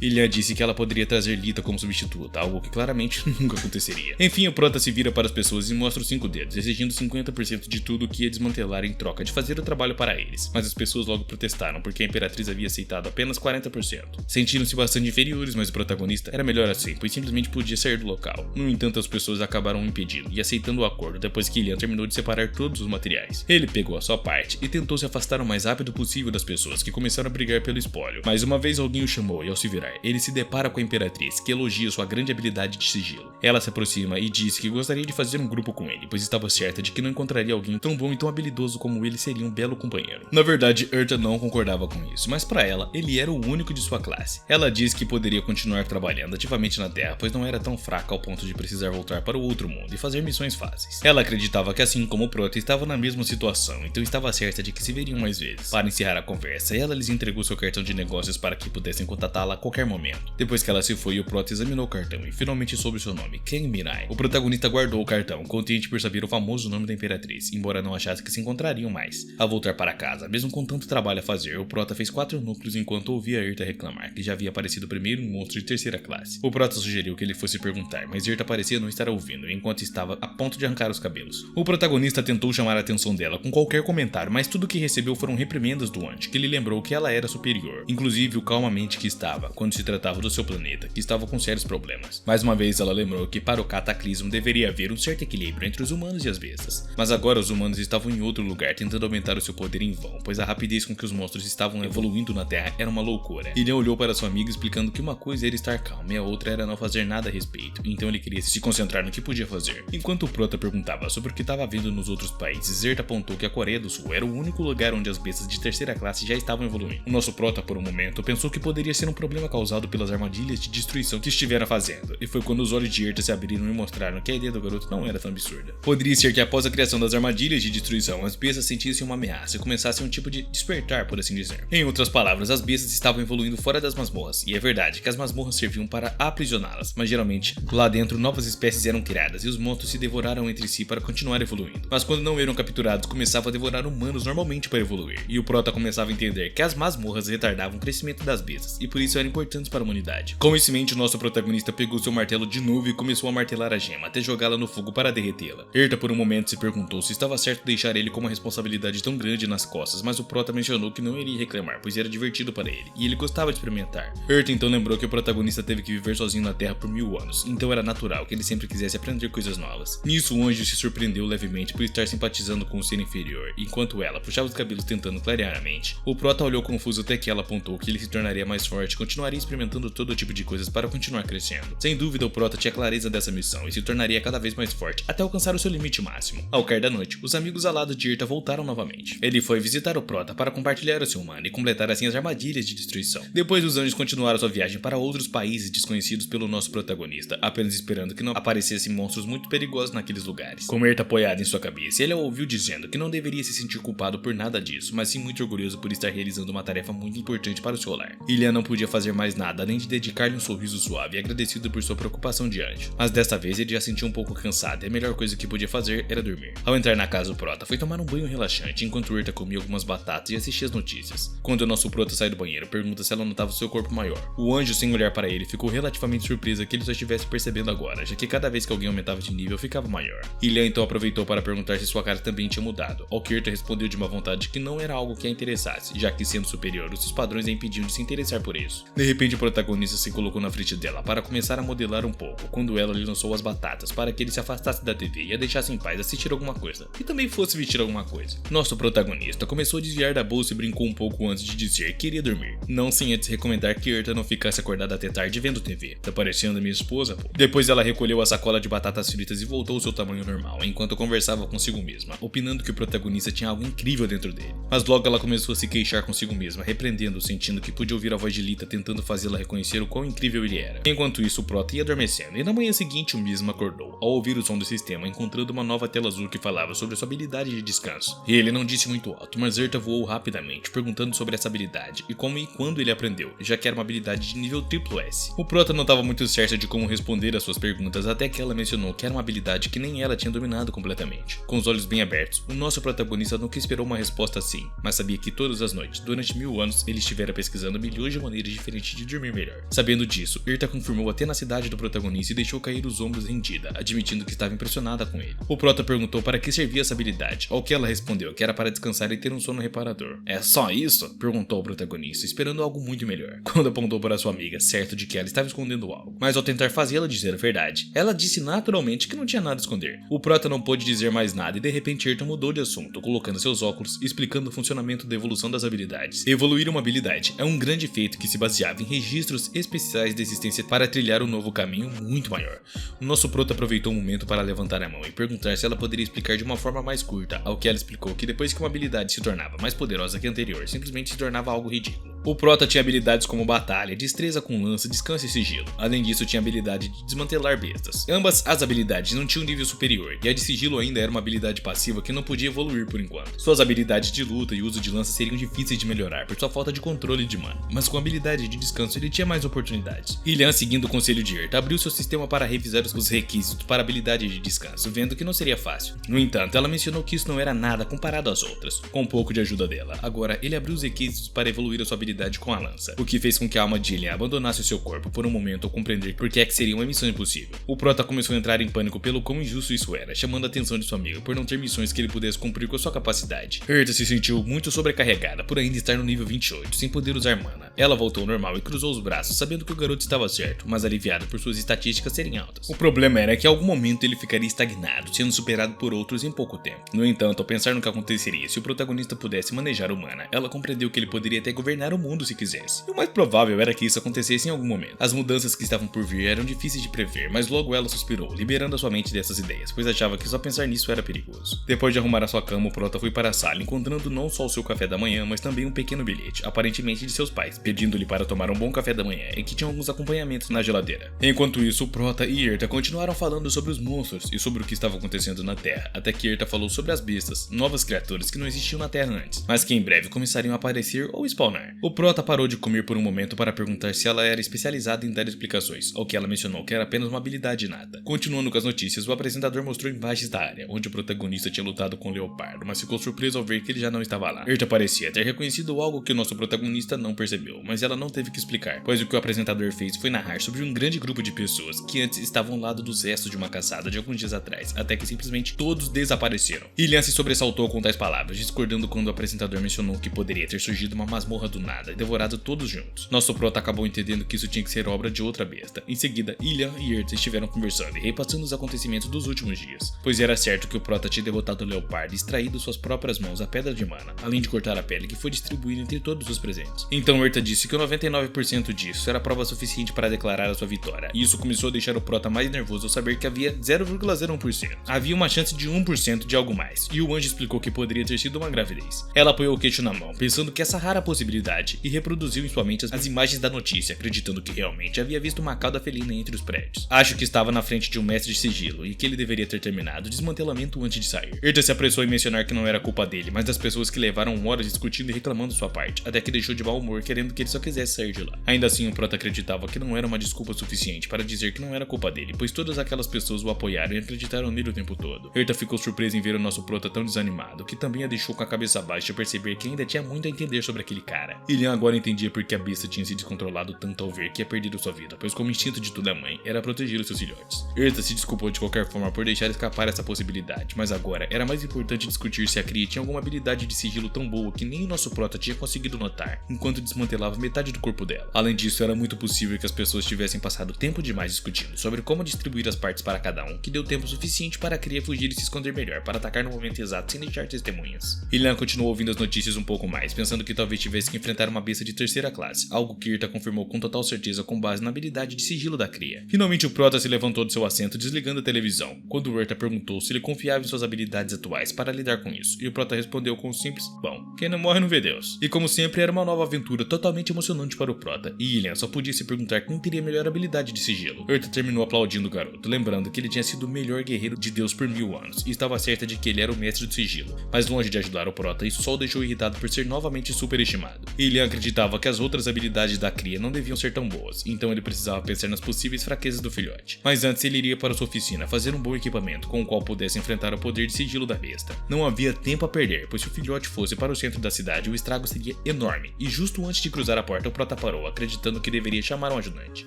Ilian disse que ela poderia trazer Lita como substituta, algo que claramente nunca aconteceria. Enfim, o Prota se vira para as pessoas e mostra os 5 dedos, exigindo 50% de tudo que ia desmantelar em troca de fazer o trabalho para eles. Mas as pessoas logo protestaram porque a Imperatriz havia aceitado apenas 40%. Sentiram-se bastante inferiores, mas o protagonista era melhor assim, pois simplesmente podia sair do local. No entanto, as pessoas acabaram impedindo e aceitando o acordo depois que Ilian terminou de separar todos os materiais. Ele pegou a sua parte e tentou se afastar o mais rápido possível das pessoas que começaram a brigar pelo espólio. Mas uma vez alguém o chamou e ao se virar, ele se depara com a Imperatriz, que elogia sua grande habilidade de sigilo. Ela se aproxima e diz que gostaria de fazer um grupo com ele, pois estava certa de que não encontraria alguém tão bom e tão habilidoso como ele seria um belo companheiro. Na verdade, Erta não concordava com isso, mas para ela, ele era o único de sua classe. Ela diz que poderia continuar trabalhando ativamente na Terra, pois não era tão fraca ao ponto de precisar voltar para o outro mundo e fazer missões fáceis. Ela acreditava que assim como o Prota estava na mesma situação, então estava certa de que se veriam mais vezes. Para encerrar a conversa, ela lhes entregou seu cartão de negócios para que pudessem contatá-la a qualquer momento. Depois que ela se foi, o Prota examinou o cartão cartão e finalmente soube seu nome, Ken Mirai. O protagonista guardou o cartão, contente por saber o famoso nome da Imperatriz, embora não achasse que se encontrariam mais. Ao voltar para casa, mesmo com tanto trabalho a fazer, o Prota fez 4 núcleos enquanto ouvia Erta reclamar que já havia aparecido primeiro um monstro de terceira classe. O Prota sugeriu que ele fosse perguntar, mas Erta parecia não estar ouvindo, enquanto estava a ponto de arrancar os cabelos. O protagonista tentou chamar a atenção dela com qualquer comentário, mas tudo que recebeu foram reprimendas do Ant, que lhe lembrou que ela era superior, inclusive o calmamente que estava, quando se tratava do seu planeta, que estava com sérios problemas. Mais uma vez ela lembrou que para o cataclismo deveria haver um certo equilíbrio entre os humanos e as bestas. Mas agora os humanos estavam em outro lugar tentando aumentar o seu poder em vão, pois a rapidez com que os monstros estavam evoluindo na Terra era uma loucura. Ele olhou para sua amiga explicando que uma coisa era estar calmo e a outra era não fazer nada a respeito, então ele queria se concentrar no que podia fazer. Enquanto o Prota perguntava sobre o que estava vendo nos outros países, Zerta apontou que a Coreia do Sul era o único lugar onde as bestas de terceira classe já estavam evoluindo. O nosso Prota, por um momento, pensou que poderia ser um problema causado pelas armadilhas de destruição que estivera fazendo, e foi quando os olhos de Erta se abriram e mostraram que a ideia do garoto não era tão absurda. Poderia ser que após a criação das armadilhas de destruição, as bestas sentissem uma ameaça e começassem um tipo de despertar, por assim dizer. Em outras palavras, as bestas estavam evoluindo fora das masmorras, e é verdade que as masmorras serviam para aprisioná-las, mas geralmente, lá dentro, novas espécies eram criadas e os monstros se devoraram entre si para continuar evoluindo. Mas quando não eram capturados, começavam a devorar humanos normalmente para evoluir, e o Prota começava a entender que as masmorras retardavam o crescimento das bestas, e por isso eram importantes para a humanidade. Com isso em mente, o nosso protagonista pegou seu martelo de novo e começou a martelar a gema, até jogá-la no fogo para derretê-la. Erta por um momento se perguntou se estava certo deixar ele com uma responsabilidade tão grande nas costas, mas o Prota mencionou que não iria reclamar, pois era divertido para ele, e ele gostava de experimentar. Erta então lembrou que o protagonista teve que viver sozinho na Terra por 1000 anos, então era natural que ele sempre quisesse aprender coisas novas. Nisso, o anjo se surpreendeu levemente por estar simpatizando com o ser inferior, enquanto ela puxava os cabelos tentando clarear a mente. O Prota olhou confuso até que ela apontou que ele se tornaria mais forte e continuaria experimentando todo tipo de coisas para continuar crescendo. Sem dúvida, o Prota tinha clareza dessa missão e se tornaria cada vez mais forte até alcançar o seu limite máximo. Ao cair da noite, os amigos alados de Erta voltaram novamente. Ele foi visitar o Prota para compartilhar o seu humano e completar assim as armadilhas de destruição. Depois, os anjos continuaram sua viagem para outros países desconhecidos pelo nosso protagonista, apenas esperando que não aparecessem monstros muito perigosos naqueles lugares. Com Erta apoiada em sua cabeça, ele a ouviu dizendo que não deveria se sentir culpado por nada disso, mas sim muito orgulhoso por estar realizando uma tarefa muito importante para o seu lar. Ilha não podia fazer mais nada além de dedicar-lhe um sorriso suave e agradecido por sua preocupação de anjo. Mas desta vez ele já sentiu um pouco cansado e a melhor coisa que podia fazer era dormir. Ao entrar na casa, o Prota foi tomar um banho relaxante enquanto Erta comia algumas batatas e assistia as notícias. Quando o nosso Prota sai do banheiro, pergunta se ela notava seu corpo maior. O anjo, sem olhar para ele, ficou relativamente surpresa que ele só estivesse percebendo agora, já que cada vez que alguém aumentava de nível ficava maior. Ilha então aproveitou para perguntar se sua cara também tinha mudado, ao que Erta respondeu de má vontade que não era algo que a interessasse, já que sendo superior, os seus padrões a impediam de se interessar por isso. De repente o protagonista se colocou na frente dela para começar a modelar um pouco, quando ela lhe lançou as batatas para que ele se afastasse da TV e a deixasse em paz assistir alguma coisa, e também fosse vestir alguma coisa. Nosso protagonista começou a desviar da bolsa e brincou um pouco antes de dizer que iria dormir, não sem antes recomendar que Erta não ficasse acordada até tarde vendo TV. Tá parecendo minha esposa, pô. Depois ela recolheu a sacola de batatas fritas e voltou ao seu tamanho normal, enquanto conversava consigo mesma, opinando que o protagonista tinha algo incrível dentro dele. Mas logo ela começou a se queixar consigo mesma, repreendendo, sentindo que podia ouvir a voz de Lita tentando fazê-la reconhecer o quão incrível ele era. Enquanto isso, o Prota ia adormecendo, e na manhã seguinte o mesmo acordou, ao ouvir o som do sistema, encontrando uma nova tela azul que falava sobre sua habilidade de descanso. E ele não disse muito alto, mas Erta voou rapidamente, perguntando sobre essa habilidade, e como e quando ele aprendeu, já que era uma habilidade de nível S. O Prota não estava muito certo de como responder às suas perguntas, até que ela mencionou que era uma habilidade que nem ela tinha dominado completamente. Com os olhos bem abertos, o nosso protagonista nunca esperou uma resposta assim, mas sabia que todas as noites, durante 1000 anos, ele estivera pesquisando milhões de maneiras diferentes de dormir melhor. Sabendo disso, Erta confirmou a tenacidade do protagonista e deixou cair os ombros rendida, admitindo que estava impressionada com ele. O Prota perguntou para que servia essa habilidade, ao que ela respondeu que era para descansar e ter um sono reparador. É só isso? Perguntou o protagonista, esperando algo muito melhor, quando apontou para sua amiga, certo de que ela estava escondendo algo. Mas ao tentar fazê-la dizer a verdade, ela disse naturalmente que não tinha nada a esconder. O Prota não pôde dizer mais nada e de repente Erta mudou de assunto, colocando seus óculos e explicando o funcionamento da evolução das habilidades. Evoluir uma habilidade é um grande feito que se baseava em registros especiais de existência para trilhar um novo caminho muito maior. O nosso Prota aproveitou o momento para levantar a mão e perguntar se ela poderia explicar de uma forma mais curta, ao que ela explicou que depois que uma habilidade se tornava mais poderosa que a anterior, simplesmente se tornava algo ridículo. O prota tinha habilidades como batalha, destreza com lança, descanso e sigilo. Além disso, tinha a habilidade de desmantelar bestas. Ambas as habilidades não tinham um nível superior, e a de sigilo ainda era uma habilidade passiva que não podia evoluir por enquanto. Suas habilidades de luta e uso de lança seriam difíceis de melhorar por sua falta de controle de mana, mas com a habilidade de descanso ele tinha mais oportunidades. Ilian, seguindo o conselho de Erta, abriu seu sistema para revisar os requisitos para a habilidade de descanso, vendo que não seria fácil. No entanto, ela mencionou que isso não era nada comparado às outras. Com um pouco de ajuda dela, agora ele abriu os requisitos para evoluir a sua habilidade com a lança, o que fez com que a alma de Ilian abandonasse o seu corpo por um momento ao compreender por que é que seria uma missão impossível. O prota começou a entrar em pânico pelo quão injusto isso era, chamando a atenção de sua amiga por não ter missões que ele pudesse cumprir com a sua capacidade. Erta se sentiu muito sobrecarregada por ainda estar no nível 28, sem poder usar mana. Ela voltou ao normal e cruzou os braços, sabendo que o garoto estava certo, mas aliviado por suas estatísticas serem altas. O problema era que em algum momento ele ficaria estagnado, sendo superado por outros em pouco tempo. No entanto, ao pensar no que aconteceria se o protagonista pudesse manejar o mana, ela compreendeu que ele poderia até governar o mundo se quisesse. E o mais provável era que isso acontecesse em algum momento. As mudanças que estavam por vir eram difíceis de prever, mas logo ela suspirou, liberando a sua mente dessas ideias, pois achava que só pensar nisso era perigoso. Depois de arrumar a sua cama, o prota foi para a sala, encontrando não só o seu café da manhã, mas também um pequeno bilhete, aparentemente de seus pais, pedindo-lhe para tomar um bom café da manhã e que tinha alguns acompanhamentos na geladeira. Enquanto isso, o prota e Erta continuaram falando sobre os monstros e sobre o que estava acontecendo na Terra, até que Erta falou sobre as bestas, novas criaturas que não existiam na Terra antes, mas que em breve começariam a aparecer ou spawnar. O prota parou de comer por um momento para perguntar se ela era especializada em dar explicações, ao que ela mencionou que era apenas uma habilidade inata. Continuando com as notícias, o apresentador mostrou imagens da área, onde o protagonista tinha lutado com o leopardo, mas ficou surpreso ao ver que ele já não estava lá. Erta parecia ter reconhecido algo que o nosso protagonista não percebeu, mas ela não teve que explicar, pois o que o apresentador fez foi narrar sobre um grande grupo de pessoas que antes estavam ao lado dos restos de uma caçada de alguns dias atrás, até que simplesmente todos desapareceram. Ilian se sobressaltou com tais palavras, discordando quando o apresentador mencionou que poderia ter surgido uma masmorra do nada e devorado todos juntos. Nosso prota acabou entendendo que isso tinha que ser obra de outra besta. Em seguida, Ilian e Erta estiveram conversando e repassando os acontecimentos dos últimos dias, pois era certo que o prota tinha derrotado o leopardo e extraído suas próprias mãos a pedra de mana, além de cortar a pele que foi distribuída entre todos os presentes. Então Erta disse que o 99% disso era prova suficiente para declarar a sua vitória, e isso começou a deixar o prota mais nervoso ao saber que havia 0,01%. Havia uma chance de 1% de algo mais, e o anjo explicou que poderia ter sido uma gravidez. Ela apoiou o queixo na mão, pensando que essa rara possibilidade, e reproduziu em sua mente as imagens da notícia, acreditando que realmente havia visto uma cauda felina entre os prédios. Acho que estava na frente de um mestre de sigilo, e que ele deveria ter terminado o desmantelamento antes de sair. Erta se apressou em mencionar que não era culpa dele, mas das pessoas que levaram horas discutindo e reclamando sua parte, até que deixou de mau humor querendo que ele só quisesse sair de lá. Ainda assim, o prota acreditava que não era uma desculpa suficiente para dizer que não era culpa dele, pois todas aquelas pessoas o apoiaram e acreditaram nele o tempo todo. Erta ficou surpresa em ver o nosso prota tão desanimado, que também a deixou com a cabeça baixa e perceber que ainda tinha muito a entender sobre aquele cara. Ilian agora entendia por que a besta tinha se descontrolado tanto ao ver que ia perder sua vida, pois como instinto de toda mãe, era proteger os seus filhotes. Erta se desculpou de qualquer forma por deixar escapar essa possibilidade, mas agora era mais importante discutir se a cria tinha alguma habilidade de sigilo tão boa que nem o nosso prota tinha conseguido notar, enquanto desmantelava metade do corpo dela. Além disso, era muito possível que as pessoas tivessem passado tempo demais discutindo sobre como distribuir as partes para cada um, que deu tempo suficiente para a cria fugir e se esconder melhor para atacar no momento exato sem deixar testemunhas. Ilian continuou ouvindo as notícias um pouco mais, pensando que talvez tivesse que enfrentar uma besta de terceira classe, algo que Erta confirmou com total certeza com base na habilidade de sigilo da cria. Finalmente o prota se levantou do seu assento, desligando a televisão, quando Erta perguntou se ele confiava em suas habilidades atuais para lidar com isso, e o prota respondeu com um simples: bom, quem não morre não vê Deus. E como sempre, era uma nova aventura totalmente emocionante para o prota, e Ilian só podia se perguntar quem teria melhor habilidade de sigilo. Erta terminou aplaudindo o garoto, lembrando que ele tinha sido o melhor guerreiro de Deus por 1000 anos, e estava certa de que ele era o mestre do sigilo, mas longe de ajudar o prota, isso só o deixou irritado por ser novamente superestimado. Ilian acreditava que as outras habilidades da cria não deviam ser tão boas, então ele precisava pensar nas possíveis fraquezas do filhote. Mas antes ele iria para sua oficina fazer um bom equipamento com o qual pudesse enfrentar o poder de sigilo da besta. Não havia tempo a perder, pois se o filhote fosse para o centro da cidade, o estrago seria enorme, e justo antes de cruzar a porta, o prota parou, acreditando que deveria chamar um ajudante.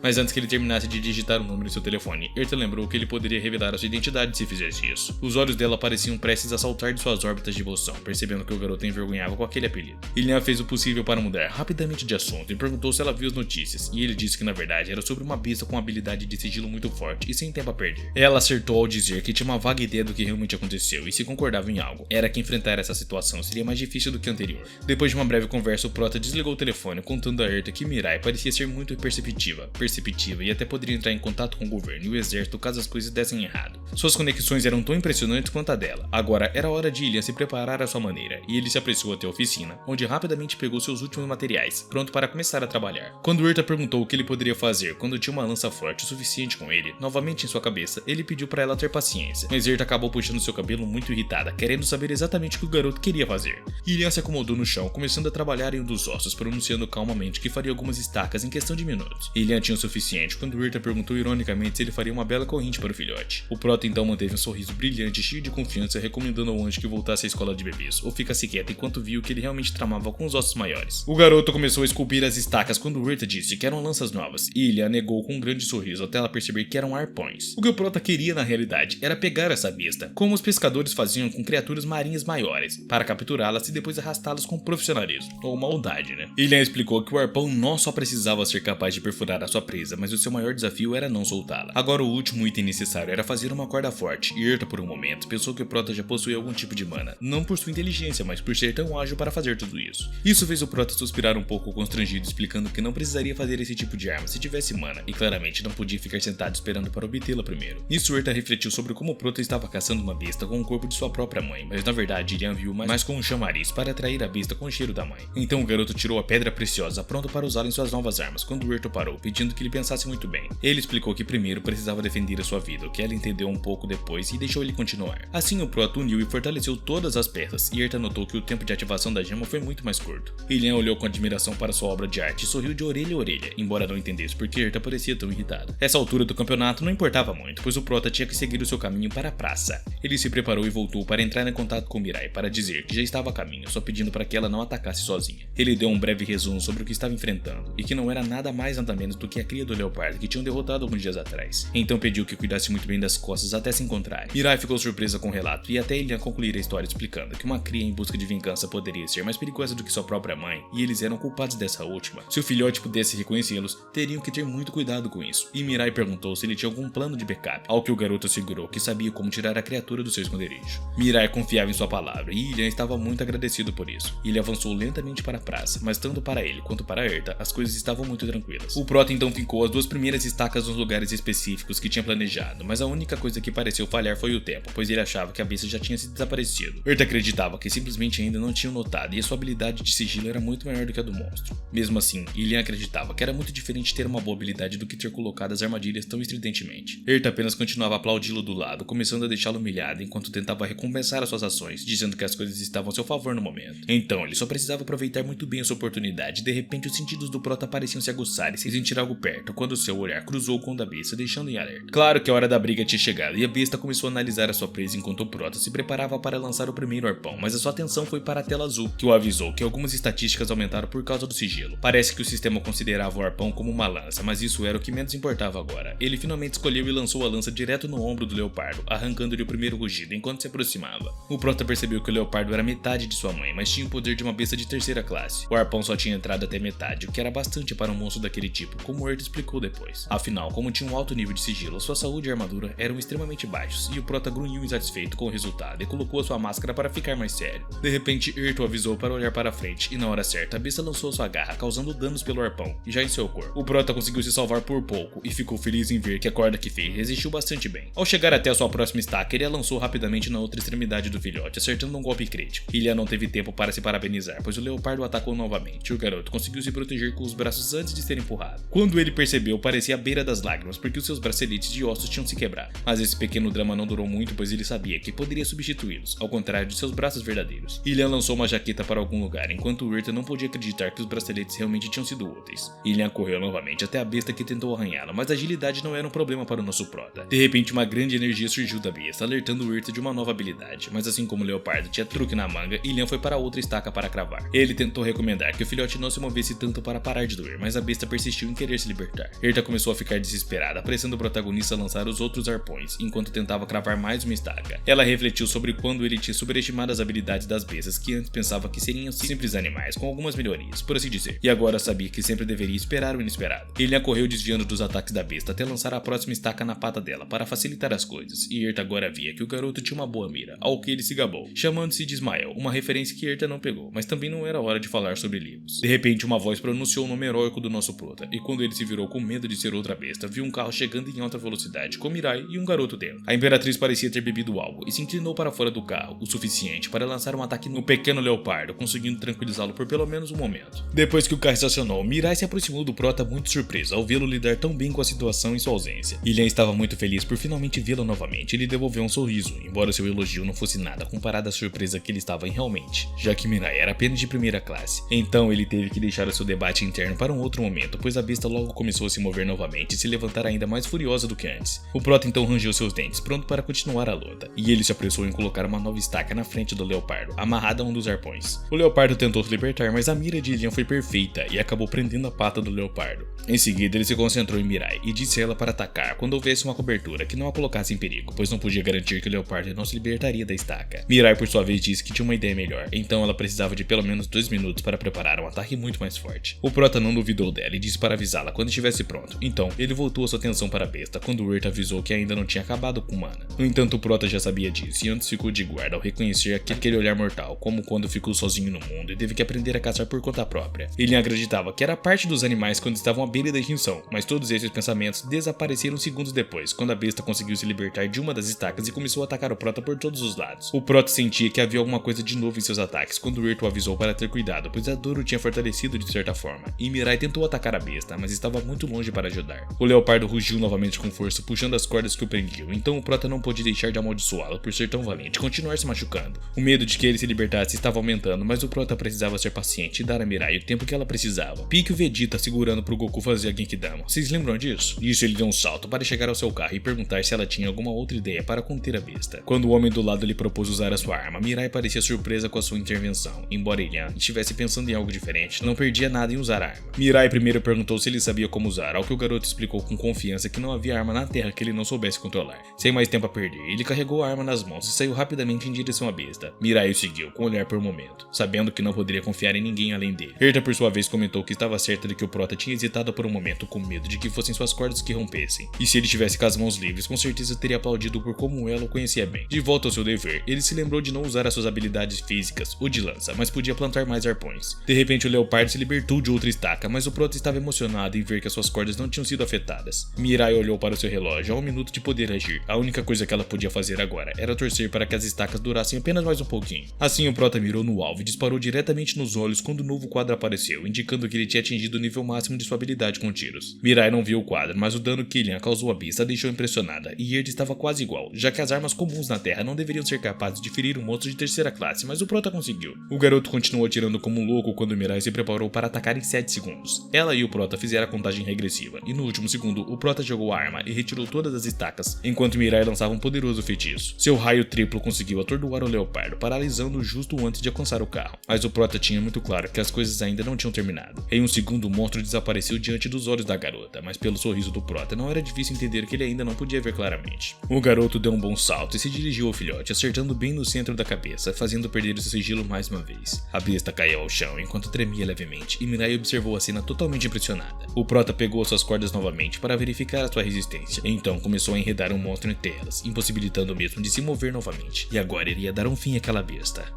Mas antes que ele terminasse de digitar o número em seu telefone, Erta lembrou que ele poderia revelar a sua identidade se fizesse isso. Os olhos dela pareciam prestes a saltar de suas órbitas de emoção, percebendo que o garoto envergonhava com aquele apelido. Ilian fez o possível para mudar rapidamente de assunto e perguntou se ela viu as notícias, e ele disse que na verdade era sobre uma besta com habilidade de sigilo muito forte e sem tempo a perder. Ela acertou ao dizer que tinha uma vaga ideia do que realmente aconteceu e se concordava em algo, era que enfrentar essa situação seria mais difícil do que a anterior. Depois de uma breve conversa, o prota desligou o telefone telefone contando a Erta que Mirai parecia ser muito perceptiva e até poderia entrar em contato com o governo e o exército caso as coisas dessem errado. Suas conexões eram tão impressionantes quanto a dela. Agora era hora de Ilian se preparar à sua maneira, e ele se apressou até a oficina, onde rapidamente pegou seus últimos materiais, pronto para começar a trabalhar. Quando Erta perguntou o que ele poderia fazer quando tinha uma lança forte o suficiente com ele, novamente em sua cabeça, ele pediu para ela ter paciência, mas Erta acabou puxando seu cabelo muito irritada, querendo saber exatamente o que o garoto queria fazer. Ilian se acomodou no chão, começando a trabalhar em um dos ossos, pronunciando calmamente que faria algumas estacas em questão de minutos. Ilian tinha o suficiente quando Erta perguntou ironicamente se ele faria uma bela corrente para o filhote. O Prota então manteve um sorriso brilhante, cheio de confiança, recomendando ao anjo que voltasse à escola de bebês, ou ficasse quieto enquanto viu que ele realmente tramava com os ossos maiores. O garoto começou a esculpir as estacas quando Erta disse que eram lanças novas, e Ilian negou com um grande sorriso até ela perceber que eram arpões. O que o Prota queria na realidade era pegar essa besta, como os pescadores faziam com criaturas marinhas maiores, para capturá-las e depois arrastá-las com profissionalismo, ou maldade, né? Ilian explicou que o arpão não só precisava ser capaz de perfurar a sua presa, mas o seu maior desafio era não soltá-la. Agora o último item necessário era fazer uma corda forte, e Erta por um momento pensou que o Prota já possuía algum tipo de mana, não por sua inteligência, mas por ser tão ágil para fazer tudo isso. Isso fez o Prota suspirar um pouco constrangido, explicando que não precisaria fazer esse tipo de arma se tivesse mana, e claramente não podia ficar sentado esperando para obtê-la primeiro. Nisso Erta refletiu sobre como o Prota estava caçando uma besta com o corpo de sua própria mãe, mas na verdade Ilian viu mais com um chamariz para atrair a besta com o cheiro da mãe. Então o garoto tirou a pedra preciosa pronto para usá-la em suas novas armas, quando Erta parou, pedindo que ele pensasse muito bem. Ele explicou que primeiro precisava defender a sua vida, o que ela entendeu um pouco depois e deixou ele continuar. Assim o Prota uniu e fortaleceu todas as peças, e Erta notou que o tempo de ativação da gema foi muito mais curto. Ilian olhou com admiração para sua obra de arte e sorriu de orelha a orelha, embora não entendesse por que Erta parecia tão irritada. Essa altura do campeonato não importava muito, pois o Prota tinha que seguir o seu caminho para a praça. Ele se preparou e voltou para entrar em contato com Mirai para dizer que já estava a caminho, só pedindo para que ela não atacasse sozinha. Ele deu um breve resumo sobre o que estava enfrentando, e que não era nada mais nada menos do que a cria do leopardo que tinham derrotado alguns dias atrás. Então pediu que cuidasse muito bem das costas até se encontrarem. Mirai ficou surpresa com o relato, e até Ilian concluir a história explicando que uma cria em busca de vingança poderia ser mais perigosa do que sua própria mãe, e eles eram culpados dessa última. Se o filhote pudesse reconhecê-los, teriam que ter muito cuidado com isso. E Mirai perguntou se ele tinha algum plano de backup, ao que o garoto assegurou que sabia como tirar a criatura do seu esconderijo. Mirai confiava em sua palavra, e Ilian estava muito agradecido por isso. Ele avançou lentamente para a praça, mas tanto para ele quanto para Erta, as coisas estavam muito tranquilas. O Prota então fincou as duas primeiras estacas nos lugares específicos que tinha planejado, mas a única coisa que pareceu falhar foi o tempo, pois ele achava que a besta já tinha se desaparecido. Erta acreditava que simplesmente ainda não tinham notado, e a sua habilidade de sigilo era muito maior do que a do monstro. Mesmo assim, Ilian acreditava que era muito diferente ter uma boa habilidade do que ter colocado as armadilhas tão estridentemente. Erta apenas continuava a aplaudi-lo do lado, começando a deixá-lo humilhado enquanto tentava recompensar as suas ações, dizendo que as coisas estavam a seu favor no momento. Então ele só precisava aproveitar muito bem a sua oportunidade, e de repente os sentidos do Prota pareciam se aguçar e se sentir algo perto, quando seu olhar cruzou com o da besta, deixando em alerta. Claro que a hora da briga tinha chegado, e a besta começou a analisar a sua presa enquanto o Prota se preparava para lançar o primeiro arpão, mas a sua atenção foi para a tela azul, que o avisou que algumas estatísticas aumentaram por causa do sigilo. Parece que o sistema considerava o arpão como uma lança, mas isso era o que menos importava agora. Ele finalmente escolheu e lançou a lança direto no ombro do leopardo, arrancando-lhe o primeiro rugido enquanto se aproximava. O Prota percebeu que o leopardo era metade de sua mãe, mas tinha o poder de uma besta de terceira classe. O arpão só tinha entrado até metade, o que era bastante para um monstro daquele tipo, como Erta explicou depois. Afinal, como tinha um alto nível de sigilo, sua saúde e armadura eram extremamente baixos, e o Prota grunhiu insatisfeito com o resultado e colocou a sua máscara para ficar mais sério. De repente, Erta o avisou para olhar para frente, e na hora certa, a besta lançou sua garra, causando danos pelo arpão, já em seu corpo. O Prota conseguiu se salvar por pouco, e ficou feliz em ver que a corda que fez resistiu bastante bem. Ao chegar até a sua próxima estaca, ele a lançou rapidamente na outra extremidade do filhote, acertando um golpe crítico. Ilian não teve tempo para se parabenizar, pois o leopardo o atacou novamente, e o garoto conseguiu se proteger com os braços antes de ser empurrado. Quando ele percebeu, parecia à beira das lágrimas, porque os seus braceletes de ossos tinham se quebrado. Mas esse pequeno drama não durou muito, pois ele sabia que poderia substituí-los, ao contrário de seus braços verdadeiros. Ilian lançou uma jaqueta para algum lugar, enquanto Erta não podia acreditar que os braceletes realmente tinham sido úteis. Ilian correu novamente até a besta que tentou arranhá-lo, mas a agilidade não era um problema para o nosso Prota. De repente, uma grande energia surgiu da besta, alertando Erta de uma nova habilidade, mas assim como o leopardo tinha truque na manga, Ilian foi para outra estaca para cravar. Ele tentou recomendar que o filhote não se movesse tanto para parar de doer, mas a besta persistiu em querer se libertar. Erta começou a ficar desesperada, apressando o protagonista a lançar os outros arpões, enquanto tentava cravar mais uma estaca. Ela refletiu sobre quando ele tinha superestimado as habilidades das bestas que antes pensava que seriam simples animais, com algumas melhorias, por assim dizer, e agora sabia que sempre deveria esperar o inesperado. Ele correu desviando dos ataques da besta até lançar a próxima estaca na pata dela para facilitar as coisas, e Erta agora via que o garoto tinha uma boa mira, ao que ele se gabou, chamando-se de Ismael, uma referência que Erta não pegou, mas também não era hora de falar sobre livros. De repente, uma voz pronunciou o nome heróico do nosso prota, e quando ele se virou com medo de ser outra besta, viu um carro chegando em alta velocidade com Mirai e um garoto dentro. A Imperatriz parecia ter bebido algo e se inclinou para fora do carro, o suficiente para lançar um ataque no pequeno leopardo, conseguindo tranquilizá-lo por pelo menos um momento. Depois que o carro estacionou, Mirai se aproximou do prota muito surpreso ao vê-lo lidar tão bem com a situação em sua ausência. Ilian estava muito feliz por finalmente vê-lo novamente e lhe devolveu um sorriso, embora seu elogio não fosse nada comparado à surpresa que ele estava em realmente, já que Mirai era apenas de primeira classe. Então ele teve que deixar o seu debate interno para um outro momento, pois a besta logo começou a se mover novamente e se levantar ainda mais furiosa do que antes. O prota então rangeu seus dentes, pronto para continuar a luta, e ele se apressou em colocar uma nova estaca na frente do leopardo, amarrada a um dos arpões. O leopardo tentou se libertar, mas a mira de Ilian foi perfeita e acabou prendendo a pata do leopardo. Em seguida, ele se concentrou em Mirai e disse a ela para atacar quando houvesse uma cobertura que não a colocasse em perigo, pois não podia garantir que o leopardo não se libertaria da estaca. Mirai, por sua vez, disse que tinha uma ideia melhor, então ela precisava de pelo menos 2 minutos para preparar um ataque muito mais forte. O prota não duvidou dela e disse para avisá-la quando estivesse pronto, então ele voltou a sua atenção para a besta quando Wirt avisou que ainda não tinha acabado com Mana. No entanto, o prota já sabia disso e antes ficou de guarda ao reconhecer aquele olhar mortal, como quando ficou sozinho no mundo e teve que aprender a caçar por conta própria. Ele acreditava que era parte dos animais quando estavam à beira da extinção, mas todos esses pensamentos desapareceram segundos depois, quando a besta conseguiu se libertar de uma das estacas e começou a atacar o prota por todos os lados. O prota sentia que havia alguma coisa de novo em seus ataques quando Wirt o avisou para ter cuidado, pois a dor o tinha fortalecido de certa forma, e Mirai tentou atacar a besta, mas estava muito longe para ajudar. O leopardo rugiu novamente com força, puxando as cordas que o prendiam, então o prota não pôde deixar de amaldiçoá-lo por ser tão valente e continuar se machucando. O medo de que ele se libertasse estava aumentando, mas o prota precisava ser paciente e dar a Mirai o tempo que ela precisava. Pique o Vegeta segurando pro Goku fazer a Genkidama. Vocês lembram disso? Isso, ele deu um salto para chegar ao seu carro e perguntar se ela tinha alguma outra ideia para conter a besta. Quando o homem do lado lhe propôs usar a sua arma, Mirai parecia surpresa com a sua intervenção. Embora Ilian estivesse pensando em algo diferente, não perdia nada em usar a arma. Mirai primeiro perguntou se ele sabia como usar, ao que o garoto explicou com confiança que não havia arma na terra que ele não soubesse controlar. Sem mais tempo a perder, ele carregou a arma nas mãos e saiu rapidamente em direção à besta. Mirai o seguiu, com o olhar por um momento, sabendo que não poderia confiar em ninguém além dele. Erta, por sua vez, comentou que estava certa de que o prota tinha hesitado por um momento com medo de que fossem suas cordas que rompessem, e se ele tivesse com as mãos livres, com certeza teria aplaudido por como ela o conhecia bem. De volta ao seu dever, ele se lembrou de não usar as suas habilidades físicas ou de lança, mas podia plantar mais arpões. De repente, o leopardo se libertou de outra estaca, mas o prota estava emocionado em ver que as suas cordas não tinham sido afetadas. Mirai olhou para o seu relógio a 1 minuto de poder agir. A única coisa que ela podia fazer agora era torcer para que as estacas durassem apenas mais um pouquinho. Assim, o prota mirou no alvo e disparou diretamente nos olhos quando o novo quadro apareceu, indicando que ele tinha atingido o nível máximo de sua habilidade com tiros. Mirai não viu o quadro, mas o dano que Ilian causou à besta a deixou impressionada, e Erd estava quase igual, já que as armas comuns na Terra não deveriam ser capazes de ferir um monstro de terceira classe, mas o prota conseguiu. O garoto continuou atirando como um louco quando Mirai se preparou para atacar em 7 segundos. Ela e o prota fizeram a contagem regressiva, e no último segundo, o prota jogou a arma e retirou todas as estacas, enquanto Mirai lançava um poderoso feitiço. Seu raio triplo conseguiu atordoar o leopardo, paralisando-o justo antes de alcançar o carro, mas o prota tinha muito claro que as coisas ainda não tinham terminado. Em um segundo, o monstro desapareceu diante dos olhos da garota, mas pelo sorriso do prota não era difícil entender que ele ainda não podia ver claramente. O garoto deu um bom salto e se dirigiu ao filhote, acertando bem no centro da cabeça, fazendo perder o seu sigilo mais uma vez. A besta caiu ao chão enquanto tremia levemente, e Mirai observou a cena totalmente impressionada. O prota pegou suas cordas novamente para verificar a sua resistência, e então começou a enredar o monstro entre elas, impossibilitando o mesmo de se mover novamente, e agora iria dar um fim àquela besta.